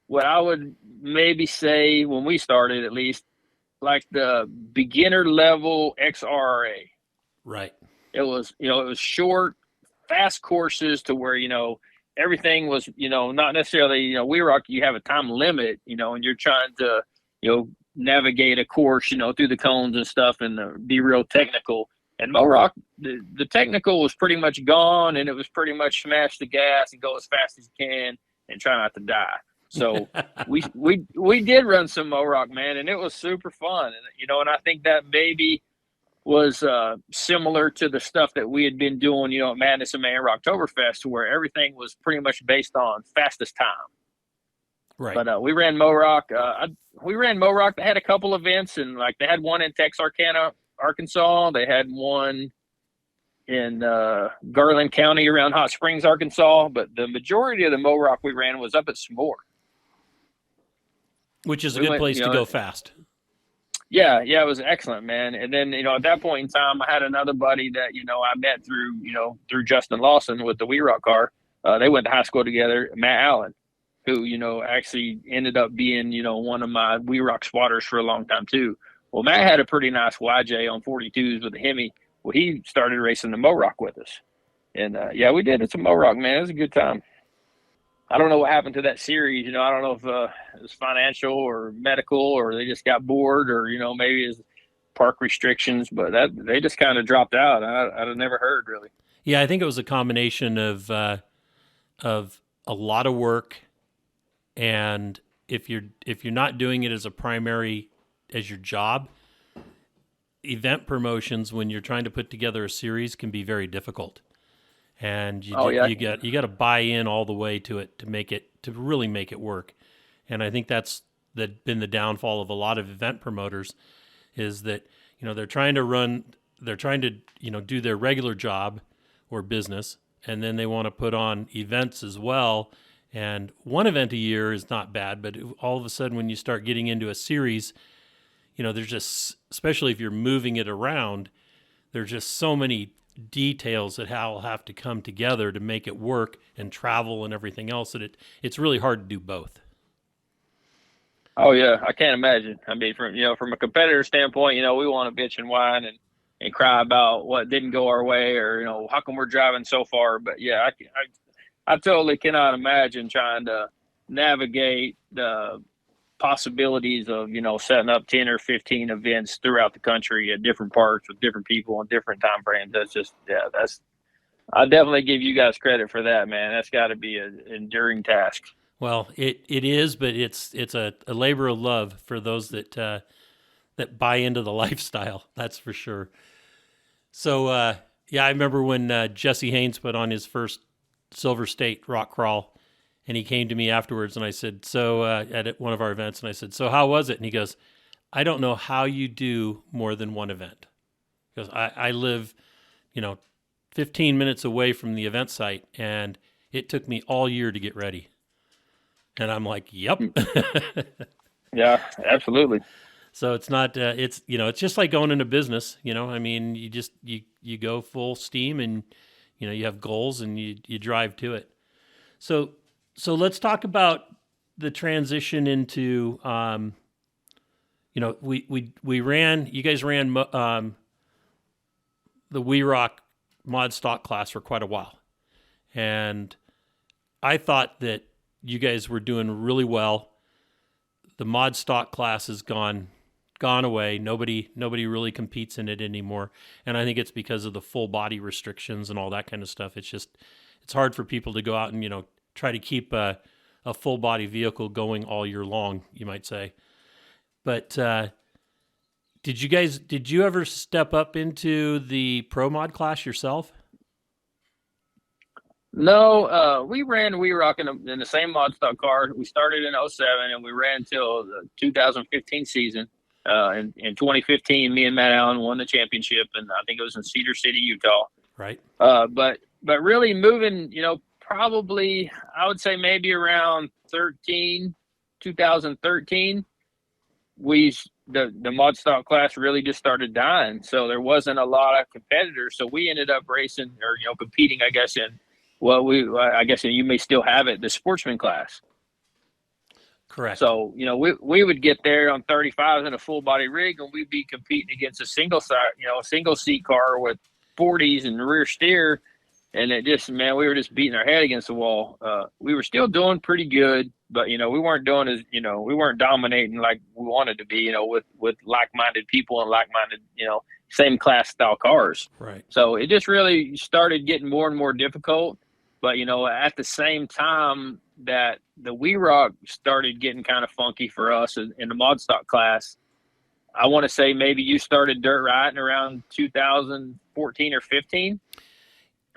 what I would maybe say when we started, at least, like the beginner level XRA. Right. It was short, fast courses to where, everything was, not necessarily, We Rock, you have a time limit, and you're trying to, navigate a course, through the cones and stuff and be real technical. And Mo Rock, the technical was pretty much gone, and it was pretty much smash the gas and go as fast as you can and try not to die. So we did run some Mo Rock, man, and it was super fun. And, and I think that maybe was similar to the stuff that we had been doing, at Madness and Man Rocktoberfest, where everything was pretty much based on fastest time. Right. But we ran Mo Rock. We ran Mo Rock. They had a couple events, and they had one in Texarkana, Arkansas. They had one in Garland County around Hot Springs, Arkansas. But the majority of the Mo Rock we ran was up at S'more. Which is a good place to go fast. Yeah, it was excellent, man. And then, at that point in time, I had another buddy that, I met through Justin Lawson with the We Rock car. They went to high school together, Matt Allen, who, actually ended up being, one of my We Rock spotters for a long time too. Well, Matt had a pretty nice YJ on 42s with a Hemi. Well, he started racing the Mo Rock with us. And, we did. It's a Mo Rock, man. It was a good time. I don't know what happened to that series. I don't know if it was financial or medical, or they just got bored, or, maybe it's park restrictions, but they just kind of dropped out. I've never heard, really. Yeah, I think it was a combination of a lot of work, and if you're not doing it as your job, event promotions, when you're trying to put together a series, can be very difficult. And you got to buy in all the way to it to really make it work. And I think that's been the downfall of a lot of event promoters, is that they're trying to do their regular job or business, and then they want to put on events as well. And one event a year is not bad, but all of a sudden when you start getting into a series, there's just, especially if you're moving it around, there's just so many details that have to come together to make it work, and travel and everything else, that it's really hard to do both. Oh yeah, I can't imagine. I mean, from a competitor standpoint, we want to bitch and whine and cry about what didn't go our way, or how come we're driving so far. But yeah, I totally cannot imagine trying to navigate the possibilities of, setting up 10 or 15 events throughout the country at different parks with different people and different time frames. That's just, I definitely give you guys credit for that, man. That's got to be an enduring task. Well, it is, but it's a labor of love for those that that buy into the lifestyle. That's for sure. So, yeah, I remember when Jesse Haynes put on his first Silver State rock crawl, and he came to me afterwards, and I said, so at one of our events, and I said, so how was it? And he goes, I don't know how you do more than one event, because I live, 15 minutes away from the event site, and it took me all year to get ready. And I'm like, yep. Yeah, absolutely. So it's not, it's just like going into business, I mean, you go full steam, and, you have goals, and you drive to it. So let's talk about the transition into, you guys ran the We Rock mod stock class for quite a while. And I thought that you guys were doing really well. The mod stock class has gone away. Nobody really competes in it anymore. And I think it's because of the full body restrictions and all that kind of stuff. It's hard for people to go out and, try to keep a full body vehicle going all year long, you might say. But did you ever step up into the pro mod class yourself? No, we ran We Rock in the same mod stock car. We started in 2007 and we ran until the 2015 season. In 2015, me and Matt Allen won the championship, and I think it was in Cedar City, Utah. Right. But really moving, probably I would say maybe around 2013, the mod stock class really just started dying. So there wasn't a lot of competitors. So we ended up racing or competing, I guess, in and you may still have it, the sportsman class. Correct. So, we would get there on 35s in a full body rig, and we'd be competing against a single seat car with 40s and rear steer. And it just, man, we were just beating our head against the wall. We were still doing pretty good, but, we weren't doing as, we weren't dominating like we wanted to be, with like-minded people and like-minded, same class style cars. Right. So it just really started getting more and more difficult. But, at the same time that the We Rock started getting kind of funky for us in the mod stock class, I want to say maybe you started dirt riding around 2014 or 15.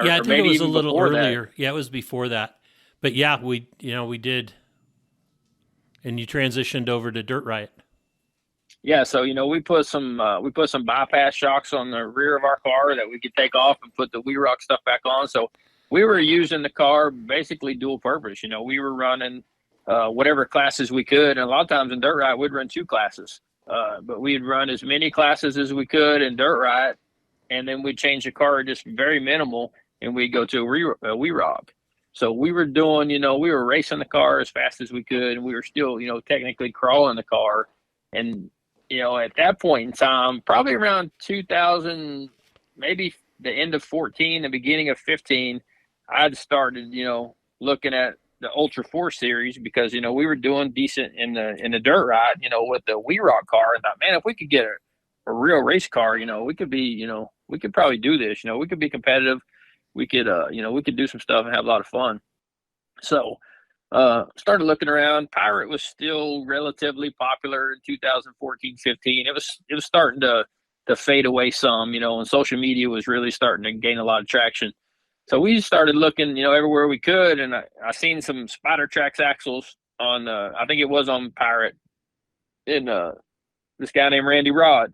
Yeah, I think it was a little earlier. That. Yeah, it was before that. But yeah, we did. And you transitioned over to Dirt Riot. Yeah, so we put some bypass shocks on the rear of our car that we could take off and put the We Rock stuff back on. So we were using the car basically dual purpose. We were running whatever classes we could, and a lot of times in Dirt Riot we'd run 2 classes. But we'd run as many classes as we could in Dirt Riot, and then we'd change the car just very minimal, and we'd go to a We Rock. So we were doing, we were racing the car as fast as we could, and we were still, technically crawling the car. And, at that point in time, probably around 2000, maybe the end of 14, the beginning of 15, I'd started, looking at the Ultra4 series because, we were doing decent in the dirt ride, with the We Rock car. And thought, man, if we could get a real race car, we could be, we could probably do this. We could be competitive. We could, we could do some stuff and have a lot of fun. So, started looking around. Pirate was still relatively popular in 2014, 15. It was starting to fade away some, and social media was really starting to gain a lot of traction. So we started looking, everywhere we could, and I seen some Spider Tracks axles on, I think it was on Pirate, in this guy named Randy Rod.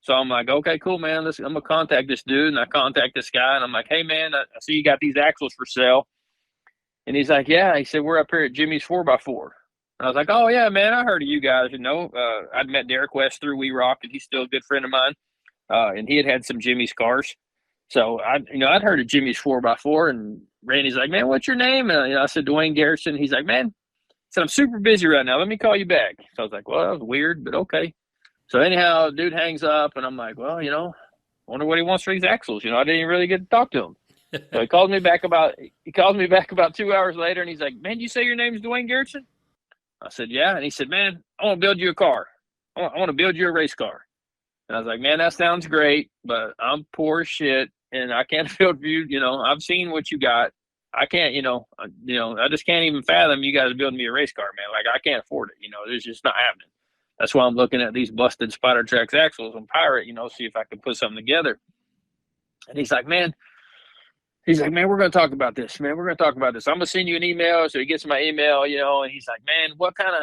So I'm like, okay, cool, man. I'm going to contact this dude. And I contact this guy, and I'm like, hey, man, I see you got these axles for sale. And he's like, yeah. He said, we're up here at Jimmy's 4x4. And I was like, oh, yeah, man, I heard of you guys. I'd met Derek West through We Rock, and he's still a good friend of mine. And he had some Jimmy's cars. So, I'd heard of Jimmy's 4x4. And Randy's like, man, what's your name? And I said, Duane Garretson. He's like, man, I'm super busy right now. Let me call you back. So I was like, well, that was weird, but okay. So anyhow, dude hangs up, and I'm like, well, wonder what he wants for these axles. I didn't even really get to talk to him. So he calls me back about 2 hours later, and he's like, "Man, you say your name's Duane Garretson?" I said, "Yeah." And he said, "Man, I want to build you a car. I want to build you a race car." And I was like, "Man, that sounds great, but I'm poor as shit, and I can't build for you. You know, I've seen what you got. I can't, I just can't even fathom you guys building me a race car, man. Like, I can't afford it. You know, it's just not happening." That's why I'm looking at these busted Spider Tracks axles on Pirate, see if I can put something together. And he's like, "Man, we're going to talk about this, man. We're going to talk about this. I'm going to send you an email." So he gets my email, and he's like, "Man, what kind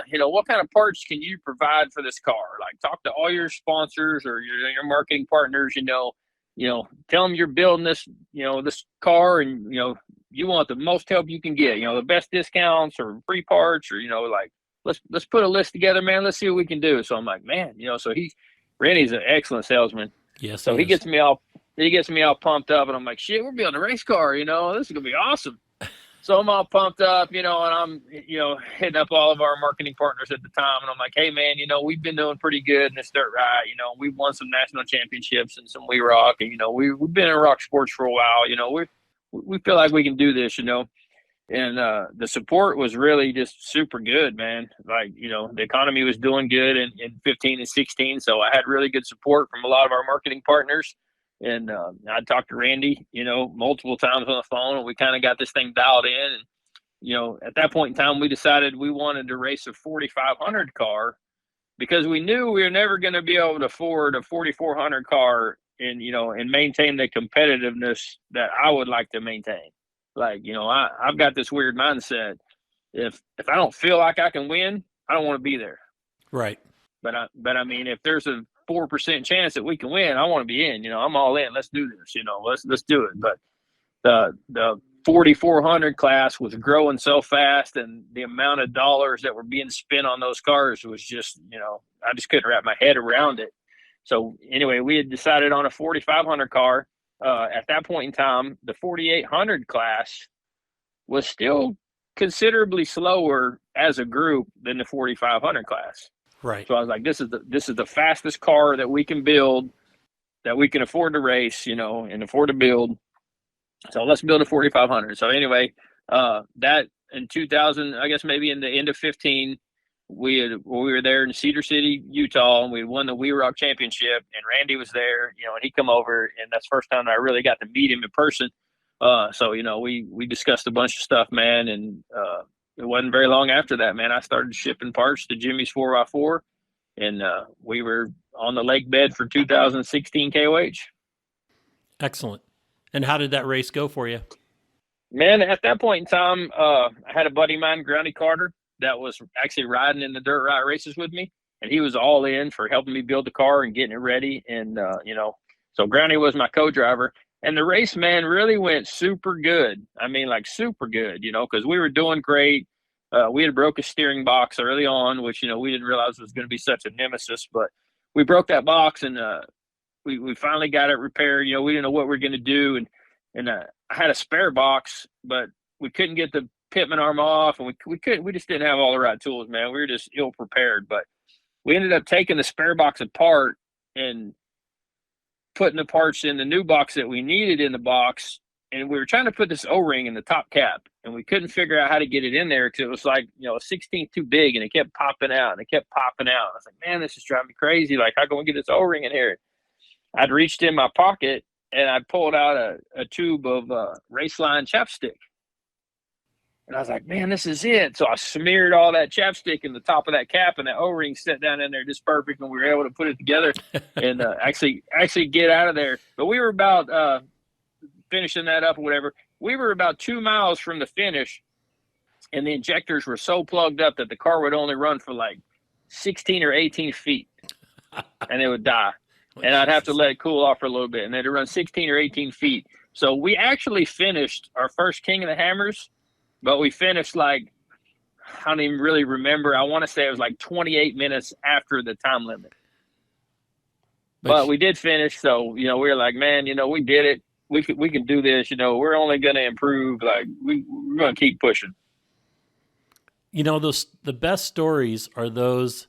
of parts can you provide for this car? Like, talk to all your sponsors or your marketing partners, tell them you're building this, this car, and, you want the most help you can get, the best discounts or free parts, or, like, let's put a list together, man. Let's see what we can do." So I'm like, man, so Randy's an excellent salesman. Yes. So he gets me all pumped up, and I'm like, "Shit, we're building a race car, this is gonna be awesome." So I'm all pumped up, and I'm, hitting up all of our marketing partners at the time, and I'm like, "Hey, man, we've been doing pretty good in this dirt ride. We've won some national championships and some We Rock, and we've been in rock sports for a while. We feel like we can do this, And the support was really just super good, man. Like, the economy was doing good in 15 and 16. So I had really good support from a lot of our marketing partners. And I talked to Randy, multiple times on the phone, and we kind of got this thing dialed in. And, at that point in time, we decided we wanted to race a 4,500 car because we knew we were never going to be able to afford a 4,400 car and maintain the competitiveness that I would like to maintain. Like, I've got this weird mindset. If I don't feel like I can win, I don't want to be there. Right. But I mean, if there's a 4% chance that we can win, I want to be in. I'm all in. Let's do this. Let's do it. But the 4,400 class was growing so fast, and the amount of dollars that were being spent on those cars was just, I just couldn't wrap my head around it. So anyway, we had decided on a 4,500 car. At that point in time, the 4,800 class was still considerably slower as a group than the 4,500 class. Right. So I was like, this is the fastest car that we can build, that we can afford to race, and afford to build. So let's build a 4,500. So anyway, that in 2000, I guess maybe in the end of 15, we were there in Cedar City, Utah, and we won the We Rock Championship, and Randy was there, and he come over, and that's the first time I really got to meet him in person. So, we discussed a bunch of stuff, man, and it wasn't very long after that, man, I started shipping parts to Jimmy's 4x4, and we were on the lake bed for 2016 KOH. Excellent. And how did that race go for you? Man, at that point in time, I had a buddy of mine, Groundy Carter, that was actually riding in the dirt ride races with me, and he was all in for helping me build the car and getting it ready. And, so Groundy was my co-driver, and the race, man, really went super good. I mean, like super good, because we were doing great. We had broke a steering box early on, which, we didn't realize was going to be such a nemesis, but we broke that box, and we finally got it repaired. We didn't know what we were going to do. And I had a spare box, but we couldn't get the pitman arm off, and we just didn't have all the right tools, man. We were just ill prepared, but we ended up taking the spare box apart and putting the parts in the new box that we needed in the box. And we were trying to put this O-ring in the top cap, and we couldn't figure out how to get it in there because it was like, a 16th too big, and it kept popping out. I was like, man, this is driving me crazy. Like, how can we get this O-ring in here? I'd reached in my pocket, and I pulled out a tube of Raceline chapstick. And I was like, man, this is it. So I smeared all that chapstick in the top of that cap, and that O-ring set down in there just perfect, and we were able to put it together and actually get out of there. But we were about finishing that up or whatever. We were about 2 miles from the finish, and the injectors were so plugged up that the car would only run for like 16 or 18 feet, and it would die. And I'd have to let it cool off for a little bit, and then it'd run 16 or 18 feet. So we actually finished our first King of the Hammers, but we finished like, I don't even really remember. I want to say it was like 28 minutes after the time limit. But we did finish, so, we were like, man, we did it. We can do this, we're only going to improve. Like, we're going to keep pushing. The best stories are those,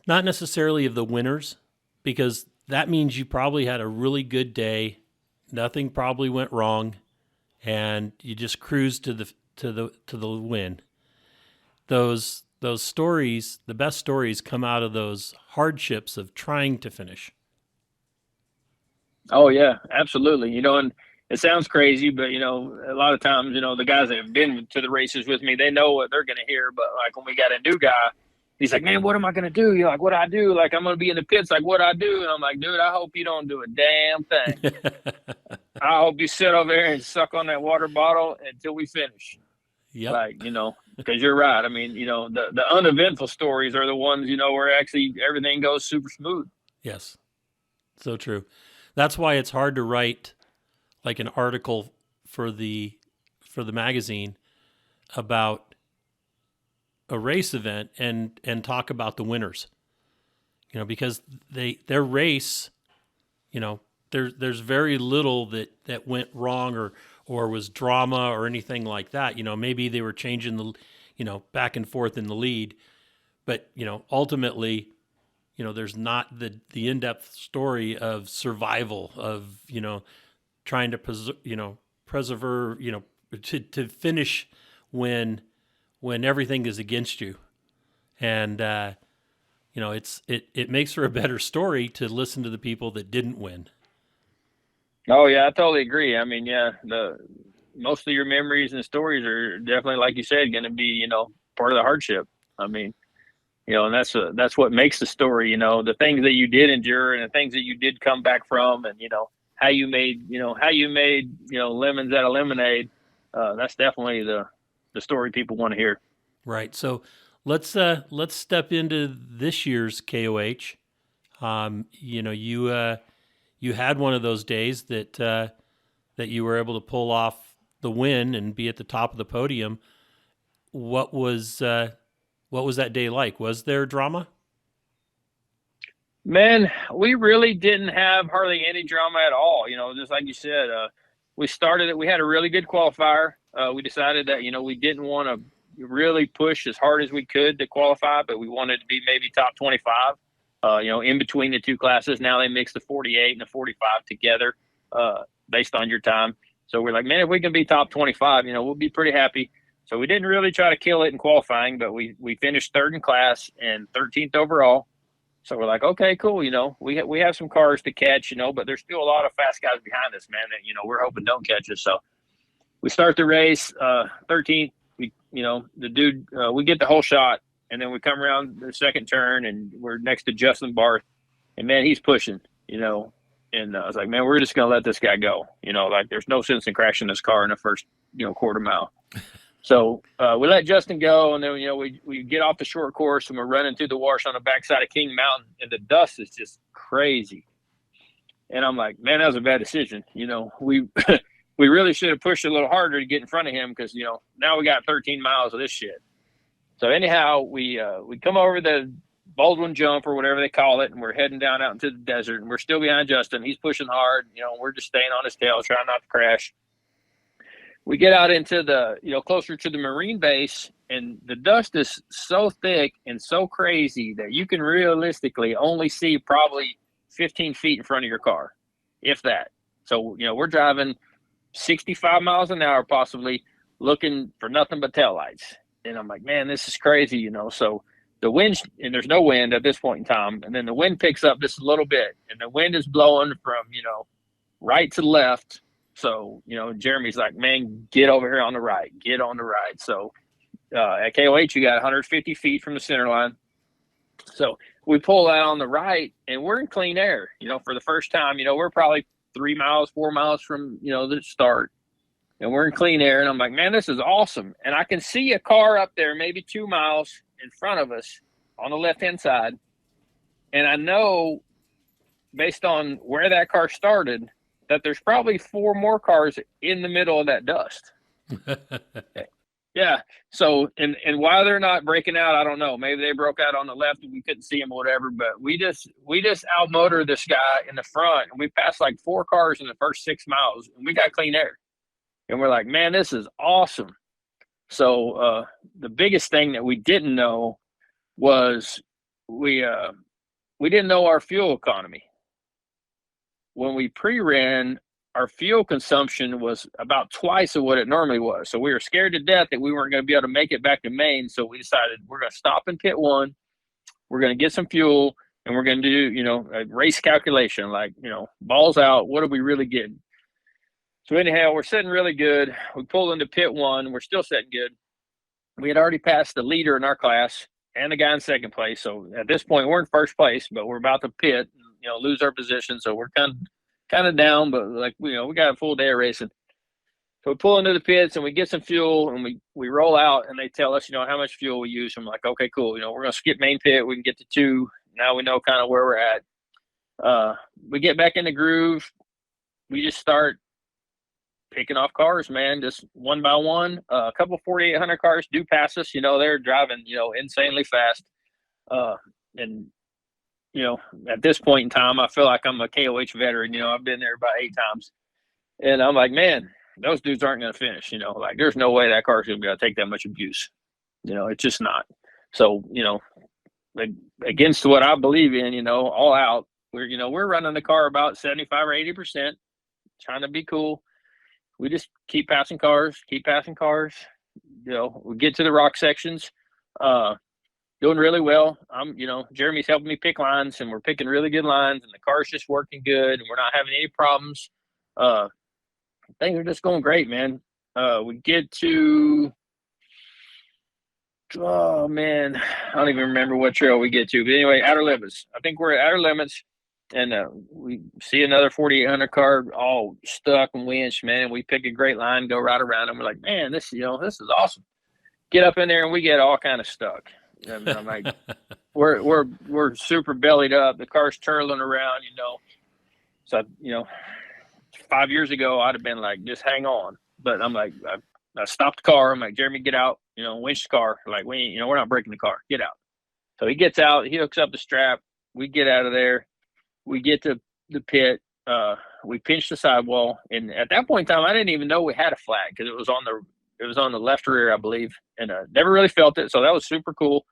not necessarily of the winners, because that means you probably had a really good day. Nothing probably went wrong, and you just cruised to the win. Those stories, the best stories, come out of those hardships of trying to finish. Oh yeah, absolutely. And it sounds crazy, but a lot of times, the guys that have been to the races with me, they know what they're going to hear. But like when we got a new guy, he's like, man, what am I going to do? You're like, what do I do? Like, I'm going to be in the pits. Like, what do I do? And I'm like, dude, I hope you don't do a damn thing. I hope you sit over there and suck on that water bottle until we finish. Yep. Like, because you're right. I mean, the uneventful stories are the ones, where actually everything goes super smooth. Yes. So true. That's why it's hard to write like an article for the magazine about a race event and talk about the winners. Because their race, there's very little that went wrong or was drama or anything like that. Maybe they were changing the, back and forth in the lead, but ultimately, there's not the in-depth story of survival, of trying to preserve, to finish when everything is against you, and it makes for a better story to listen to the people that didn't win. Oh yeah, I totally agree. I mean, yeah, most of your memories and stories are definitely, like you said, going to be part of the hardship. I mean, and that's what makes the story. The things that you did endure and the things that you did come back from, and how you made lemons out of lemonade. That's definitely the story people want to hear. Right. So let's step into this year's KOH. You had one of those days that you were able to pull off the win and be at the top of the podium. What was that day like? Was there drama? Man, we really didn't have hardly any drama at all. Just like you said, we started it. We had a really good qualifier. We decided that, we didn't want to really push as hard as we could to qualify, but we wanted to be maybe top 25, in between the two classes. Now they mix the 48 and the 45 together, based on your time. So we're like, man, if we can be top 25, we'll be pretty happy. So we didn't really try to kill it in qualifying, but we finished third in class and 13th overall. So we're like, okay, cool. We have some cars to catch, but there's still a lot of fast guys behind us, man, that, we're hoping don't catch us. So we start the race, 13th. We get the whole shot, and then we come around the second turn, and we're next to Justin Barth, and man, he's pushing, and I was like, man, we're just going to let this guy go. Like there's no sense in crashing this car in the first, quarter mile. So we let Justin go, and then, we get off the short course, and we're running through the wash on the backside of King Mountain, and the dust is just crazy. And I'm like, man, that was a bad decision. We we really should have pushed a little harder to get in front of him because, now we got 13 miles of this shit. So anyhow, we come over the Baldwin Jump or whatever they call it, and we're heading down out into the desert, and we're still behind Justin. He's pushing hard. We're just staying on his tail, trying not to crash. We get out into the, closer to the Marine base, and the dust is so thick and so crazy that you can realistically only see probably 15 feet in front of your car, if that. So, we're driving 65 miles an hour, possibly looking for nothing but taillights. And I'm like, man, this is crazy, So the wind, and there's no wind at this point in time. And then the wind picks up just a little bit, and the wind is blowing from, right to left. So, Jeremy's like, man, get over here on the right, get on the right. So at KOH, you got 150 feet from the center line. So we pull out on the right, and we're in clean air, for the first time. We're probably 4 miles from, the start, and we're in clean air. And I'm like, man, this is awesome. And I can see a car up there, maybe 2 miles in front of us on the left-hand side. And I know, based on where that car started, that there's probably 4 more cars in the middle of that dust. Yeah. So, and why they're not breaking out, I don't know. Maybe they broke out on the left and we couldn't see them or whatever, but we just outmotored this guy in the front, and we passed like 4 cars in the first 6 miles, and we got clean air. And we're like, man, this is awesome. So, the biggest thing that we didn't know was we didn't know our fuel economy. When we pre-ran, our fuel consumption was about twice of what it normally was. So we were scared to death that we weren't going to be able to make it back to Maine. So we decided we're going to stop in pit 1. We're going to get some fuel, and we're going to do, a race calculation, like, balls out. What are we really getting? So anyhow, we're sitting really good. We pull into pit 1. We're still sitting good. We had already passed the leader in our class and the guy in second place. So at this point, we're in first place, but we're about to pit, lose our position. So we're kind of down, but we got a full day of racing. So we pull into the pits and we get some fuel, and we roll out, and they tell us, how much fuel we use. I'm like, okay, cool. We're going to skip main pit. We can get to 2. Now we know kind of where we're at. We get back in the groove. We just start picking off cars, man, just one by one. A couple 4,800 cars do pass us. They're driving, insanely fast. And at this point in time, I feel like I'm a KOH veteran. I've been there about 8 times. And I'm like, man, those dudes aren't going to finish. There's no way that car's going to be able to take that much abuse. It's just not. So, against what I believe in, all out, we're running the car about 75 or 80%, trying to be cool. We just keep passing cars. We get to the rock sections, doing really well. Jeremy's helping me pick lines, and we're picking really good lines, and the car's just working good, and we're not having any problems. Things are just going great, man. We get to, oh man, I don't even remember what trail we get to, but anyway, outer limits. I think we're at outer limits. And we see another 4,800 car all stuck and winched, man. We pick a great line, go right around them. We're like, man, this is awesome. Get up in there, and we get all kind of stuck. And I'm like, we're super bellied up. The car's turtling around, So, 5 years ago, I'd have been like, just hang on. But I'm like, I stopped the car. I'm like, Jeremy, get out. Winch the car. Like, we're not breaking the car. Get out. So he gets out. He hooks up the strap. We get out of there. We get to the pit. We pinch the sidewall, and at that point in time, I didn't even know we had a flag because it was on the left rear, I believe, and never really felt it. So that was super cool.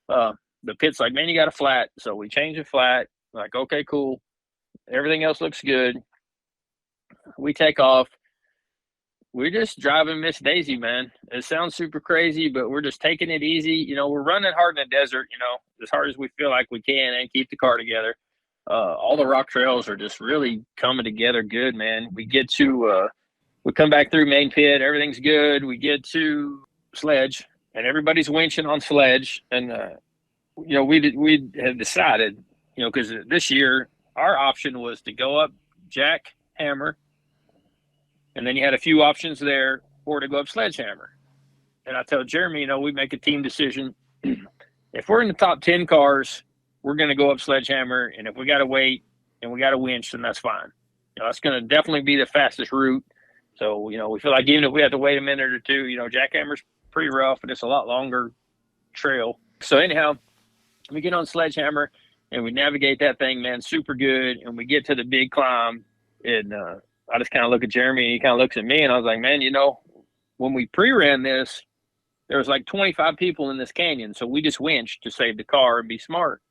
The pit's like, man, you got a flat. So we change the flat. Like, okay, cool. Everything else looks good. We take off. We're just driving Miss Daisy, man. It sounds super crazy, but we're just taking it easy. We're running hard in the desert, as hard as we feel like we can, and keep the car together. All the rock trails are just really coming together good, man. We get to we come back through main pit, everything's good. We get to sledge, and everybody's winching on sledge. And we have decided, because this year our option was to go up jack hammer, and then you had a few options there, or to go up sledgehammer. And I tell Jeremy, we make a team decision. If we're in the top 10 cars, we're going to go up sledgehammer, and if we got to wait and we got to winch, then that's fine. That's going to definitely be the fastest route. So, we feel like even if we have to wait a minute or two, jackhammer's pretty rough, and it's a lot longer trail. So anyhow, we get on sledgehammer, and we navigate that thing, man, super good, and we get to the big climb, and I just kind of look at Jeremy, and he kind of looks at me, and I was like, man, when we pre-ran this, there was like 25 people in this canyon, so we just winched to save the car and be smart.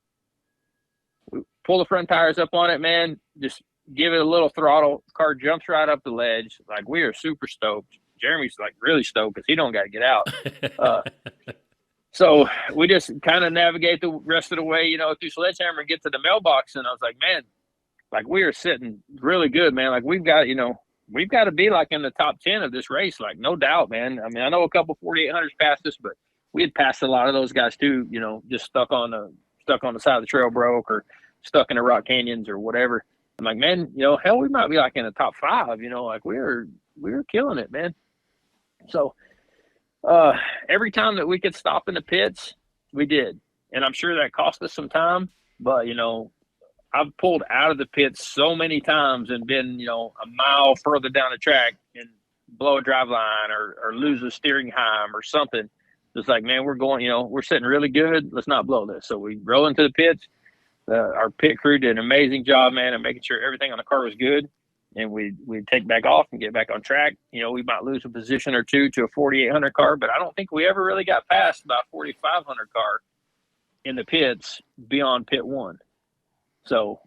We pull the front tires up on it, man, just give it a little throttle. Car jumps right up the ledge. Like, we are super stoked. Jeremy's like really stoked because he don't got to get out. So we just kind of navigate the rest of the way, through sledgehammer and get to the mailbox. And I was like, man, like, we are sitting really good, man. Like, we've got to be like in the top 10 of this race. Like, no doubt, man. I mean, I know a couple 4,800s passed us, but we had passed a lot of those guys too, just stuck on the side of the trail, broke, or stuck in the rock canyons or whatever. I'm like, man, hell, we might be like in the top 5, like we were killing it, man. So every time that we could stop in the pits, we did. And I'm sure that cost us some time, but I've pulled out of the pits so many times and been, a mile further down the track and blow a drive line or lose a steering heim or something. It's like, man, we're going, we're sitting really good. Let's not blow this. So we roll into the pits. Our pit crew did an amazing job, man, of making sure everything on the car was good. And we'd take back off and get back on track. We might lose a position or two to a 4,800 car, but I don't think we ever really got past about 4,500 car in the pits beyond pit 1. So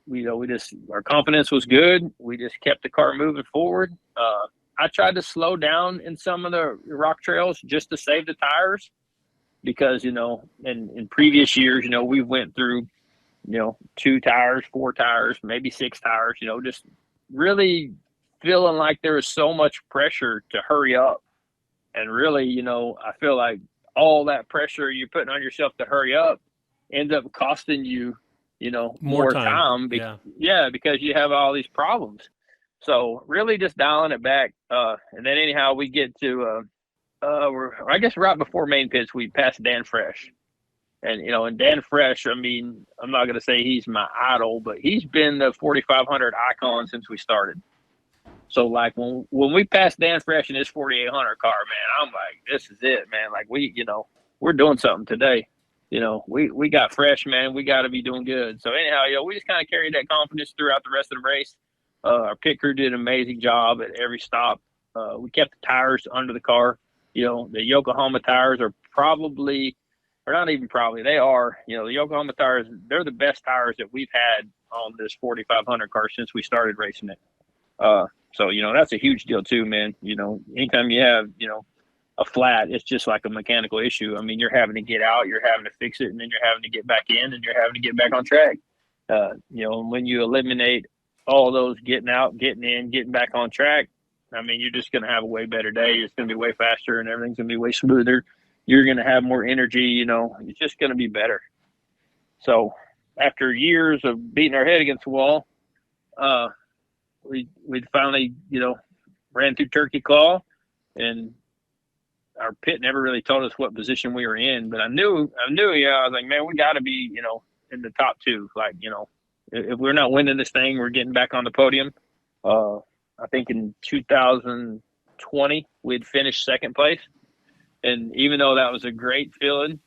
our confidence was good. We just kept the car moving forward. I tried to slow down in some of the rock trails just to save the tires, because in previous years, we went through 2 tires, 4 tires, maybe 6 tires, just really feeling like there was so much pressure to hurry up. And really, I feel like all that pressure you're putting on yourself to hurry up ends up costing you, more time. Because you have all these problems. So really just dialing it back. And then anyhow, we get to, I guess right before main pits, we passed Dan Fresh. And, and Dan Fresh, I mean, I'm not going to say he's my idol, but he's been the 4,500 icon since we started. So, like, when we passed Dan Fresh in his 4,800 car, man, I'm like, this is it, man. Like, we're doing something today. We got Fresh, man. We got to be doing good. So, anyhow, we just kind of carried that confidence throughout the rest of the race. Our pit crew did an amazing job at every stop. We kept the tires under the car. The Yokohama tires are probably – or not even probably, they are, the Yokohama tires, they're the best tires that we've had on this 4,500 car since we started racing it. So, that's a huge deal too, man. Anytime you have, a flat, it's just like a mechanical issue. I mean, you're having to get out, you're having to fix it, and then you're having to get back in, and you're having to get back on track. When you eliminate all those getting out, getting in, getting back on track, I mean, you're just going to have a way better day. It's going to be way faster, and everything's going to be way smoother. You're going to have more energy, it's just going to be better. So after years of beating our head against the wall, we finally, ran through Turkey Claw, and our pit never really told us what position we were in, but I knew, I was like, man, we got to be, in the top 2. Like, if we're not winning this thing, we're getting back on the podium. I think in 2020, we'd finished second place. And even though that was a great feeling,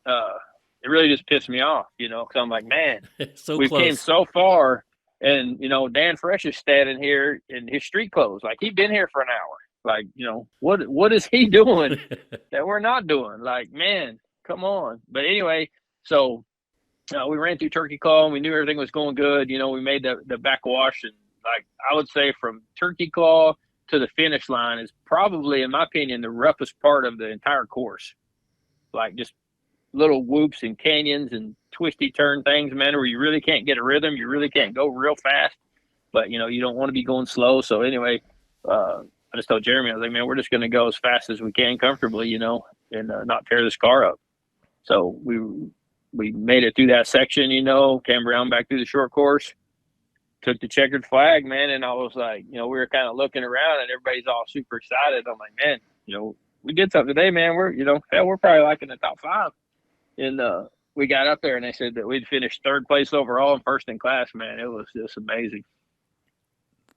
it really just pissed me off, because I'm like, man, we came so far. And, Dan Fresh is standing here in his street clothes. Like, he'd been here for an hour. Like, what is he doing that we're not doing? Like, man, come on. But anyway, so we ran through Turkey Claw, and we knew everything was going good. We made the backwash. And, like, I would say from Turkey Claw to the finish line is probably, in my opinion, the roughest part of the entire course. Like, just little whoops and canyons and twisty turn things, man, where you really can't get a rhythm. You really can't go real fast, but you don't want to be going slow. So anyway, I just told Jeremy, I was like, man, we're just going to go as fast as we can comfortably, and not tear this car up. So we made it through that section, came around back through the short course, took the checkered flag, man. And I was like, we were kind of looking around, and everybody's all super excited. I'm like, man, we did something today, man. We're, hell, we're probably like in the top 5. And we got up there, and they said that we'd finished 3rd place overall and 1st in class, man. It was just amazing.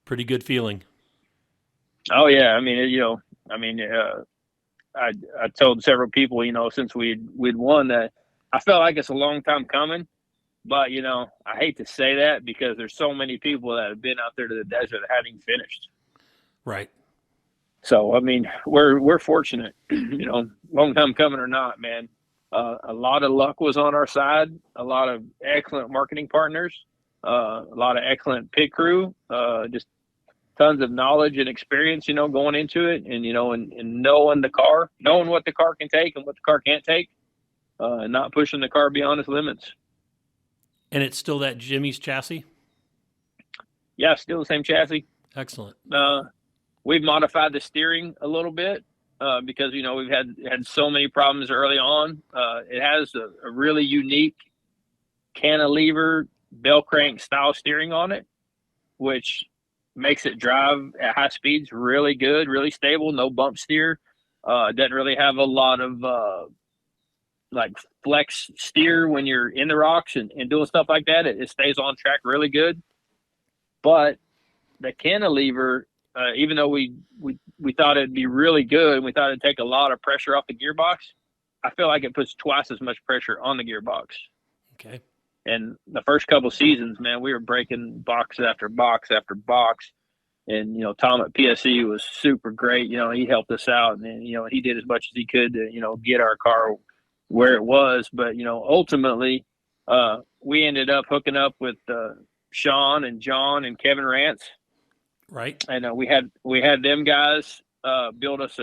Pretty good feeling. Oh yeah. I mean, I told several people, since we'd won, that I felt like it's a long time coming. But, I hate to say that because there's so many people that have been out there to the desert that haven't even finished. Right. So, I mean, we're fortunate, long time coming or not, man. A lot of luck was on our side, a lot of excellent marketing partners, a lot of excellent pit crew, just tons of knowledge and experience, going into it, and, and knowing the car, knowing what the car can take and what the car can't take, and not pushing the car beyond its limits. And it's still that Jimmy's chassis? Yeah, still the same chassis. Excellent. We've modified the steering a little bit because, we've had so many problems early on. It has a really unique cantilever bell crank style steering on it, which makes it drive at high speeds really good, really stable, no bump steer. It doesn't really have a lot of like flex steer when you're in the rocks and doing stuff like that. It stays on track really good. But the cantilever, even though we thought it'd be really good, and we thought it'd take a lot of pressure off the gearbox, I feel like it puts twice as much pressure on the gearbox. Okay. And the first couple seasons, man, we were breaking box after box after box. And, Tom at PSE was super great. He helped us out, and, he did as much as he could to, get our car where it was. But, ultimately, we ended up hooking up with Sean and John and Kevin Rance. Right. And we had them guys build us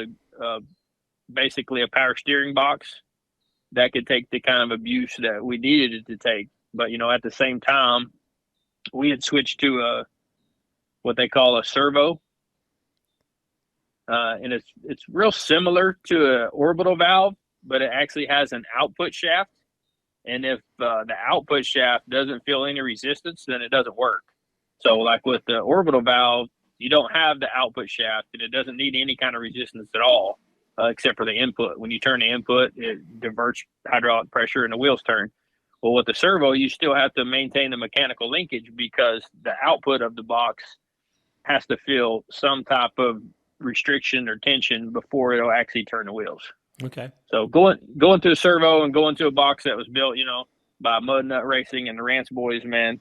basically a power steering box that could take the kind of abuse that we needed it to take. But, at the same time, we had switched to what they call a servo. And it's real similar to an orbital valve, but it actually has an output shaft. And if the output shaft doesn't feel any resistance, then it doesn't work. So like with the orbital valve, you don't have the output shaft, and it doesn't need any kind of resistance at all, except for the input. When you turn the input, it diverts hydraulic pressure and the wheels turn. Well, with the servo, you still have to maintain the mechanical linkage because the output of the box has to feel some type of restriction or tension before it'll actually turn the wheels. Okay. So going to a servo and going to a box that was built, by Mud Nut Racing and the Rance boys, man,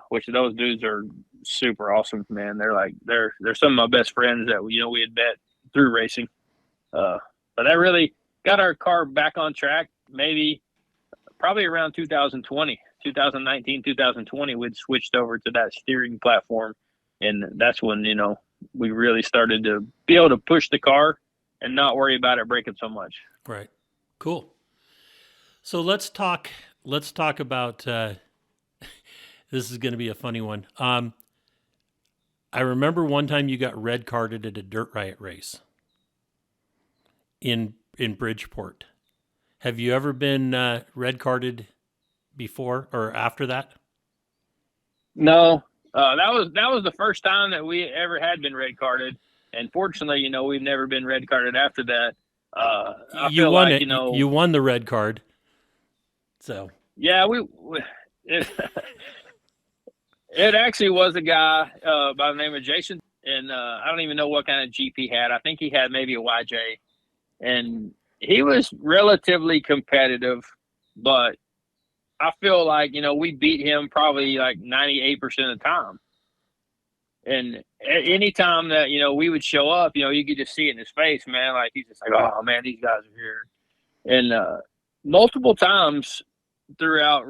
which those dudes are super awesome, man. They're some of my best friends that we had met through racing. But that really got our car back on track. Probably around 2019, 2020, we'd switched over to that steering platform, and that's when we really started to be able to push the car and not worry about it breaking so much. Right. Cool. So let's talk about, this is going to be a funny one. I remember one time you got red carded at a dirt riot race in Bridgeport. Have you ever been red carded before or after that? No, that was the first time that we ever had been red carded. And fortunately, we've never been red carded after that. You won it. You won the red card. So yeah, it actually was a guy by the name of Jason, and I don't even know what kind of Jeep he had. I think he had maybe a YJ, and he was relatively competitive, but I feel like we beat him probably like 98% of the time. And any time that we would show up, you could just see it in his face, man. Like he's just like, oh man, these guys are here. And multiple times throughout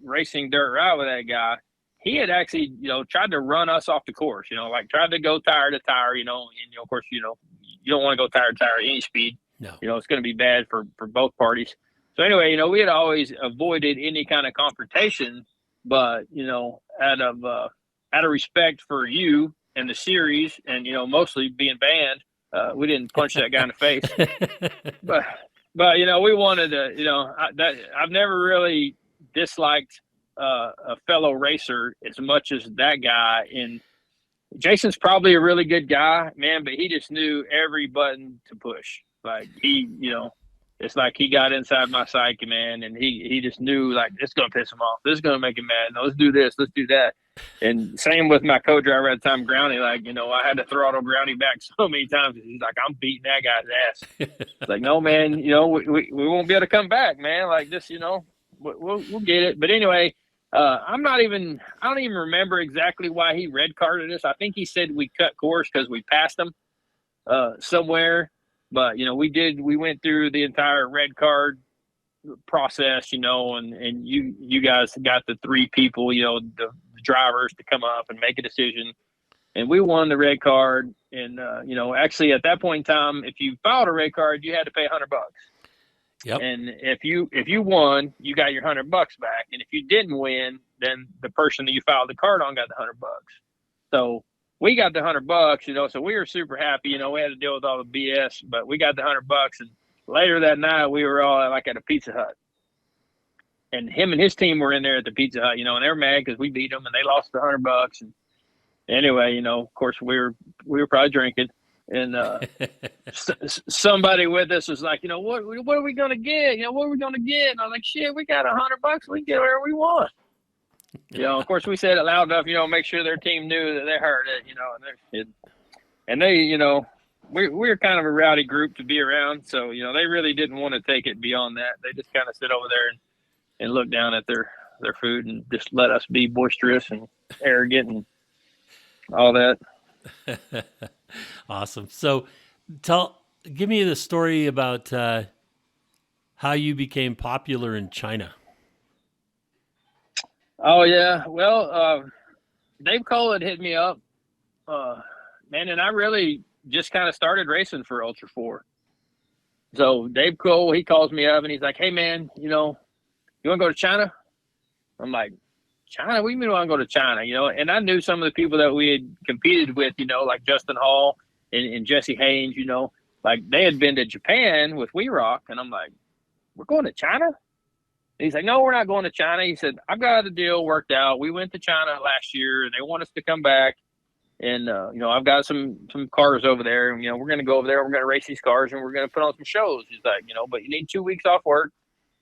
racing dirt ride with that guy, he had actually tried to run us off the course. Like tried to go tire to tire. And of course you don't want to go tire to tire at any speed. No. It's going to be bad for both parties. So anyway, we had always avoided any kind of confrontation, but out of respect for you and the series, and mostly being banned, we didn't punch that guy in the face. But we wanted to. I've never really disliked a fellow racer as much as that guy. And Jason's probably a really good guy, man, but he just knew every button to push. Like it's like he got inside my psyche, man, and he just knew like it's gonna piss him off. This is gonna make him mad. No, let's do this, let's do that. And same with my co-driver at the time, Groundy. Like I had to throttle Groundy back so many times. He's like, I'm beating that guy's ass. It's like, no, man, we won't be able to come back, man. Like this, we'll get it. But anyway, I don't even remember exactly why he red carded us. I think he said we cut course because we passed him somewhere. But we went through the entire red card process, and you guys got the three people, the drivers to come up and make a decision, and we won the red card. And actually at that point in time, if you filed a red card, you had to pay $100. Yep. And if you won, you got your $100 back, and if you didn't win, then the person that you filed the card on got the $100. So we got the $100, so we were super happy. We had to deal with all the BS, but we got the $100. And later that night, we were all at a Pizza Hut, and him and his team were in there at the Pizza Hut, and they were mad because we beat them and they lost the $100. And anyway, of course, we were probably drinking, and somebody with us was like, what are we gonna get? What are we gonna get? And I was like, shit, we got $100. We can get whatever we want. Of course, we said it loud enough, make sure their team knew that they heard it, and they, we're kind of a rowdy group to be around. So, they really didn't want to take it beyond that. They just kind of sit over there and look down at their food and just let us be boisterous and arrogant and all that. Awesome. So give me the story about how you became popular in China. Oh yeah. Well, Dave Cole had hit me up, man, and I really just kind of started racing for Ultra 4. So Dave Cole, he calls me up and he's like, "Hey man, you want to go to China?" I'm like, "China? What do you mean I want to go to China?" And I knew some of the people that we had competed with, like Justin Hall and Jesse Haynes, like they had been to Japan with We Rock, and I'm like, "We're going to China?" And he's like, "No, we're not going to China." He said, "I've got a deal worked out. We went to China last year, and they want us to come back. And, I've got some cars over there. And, we're going to go over there. We're going to race these cars, and we're going to put on some shows." He's like, "But you need 2 weeks off work.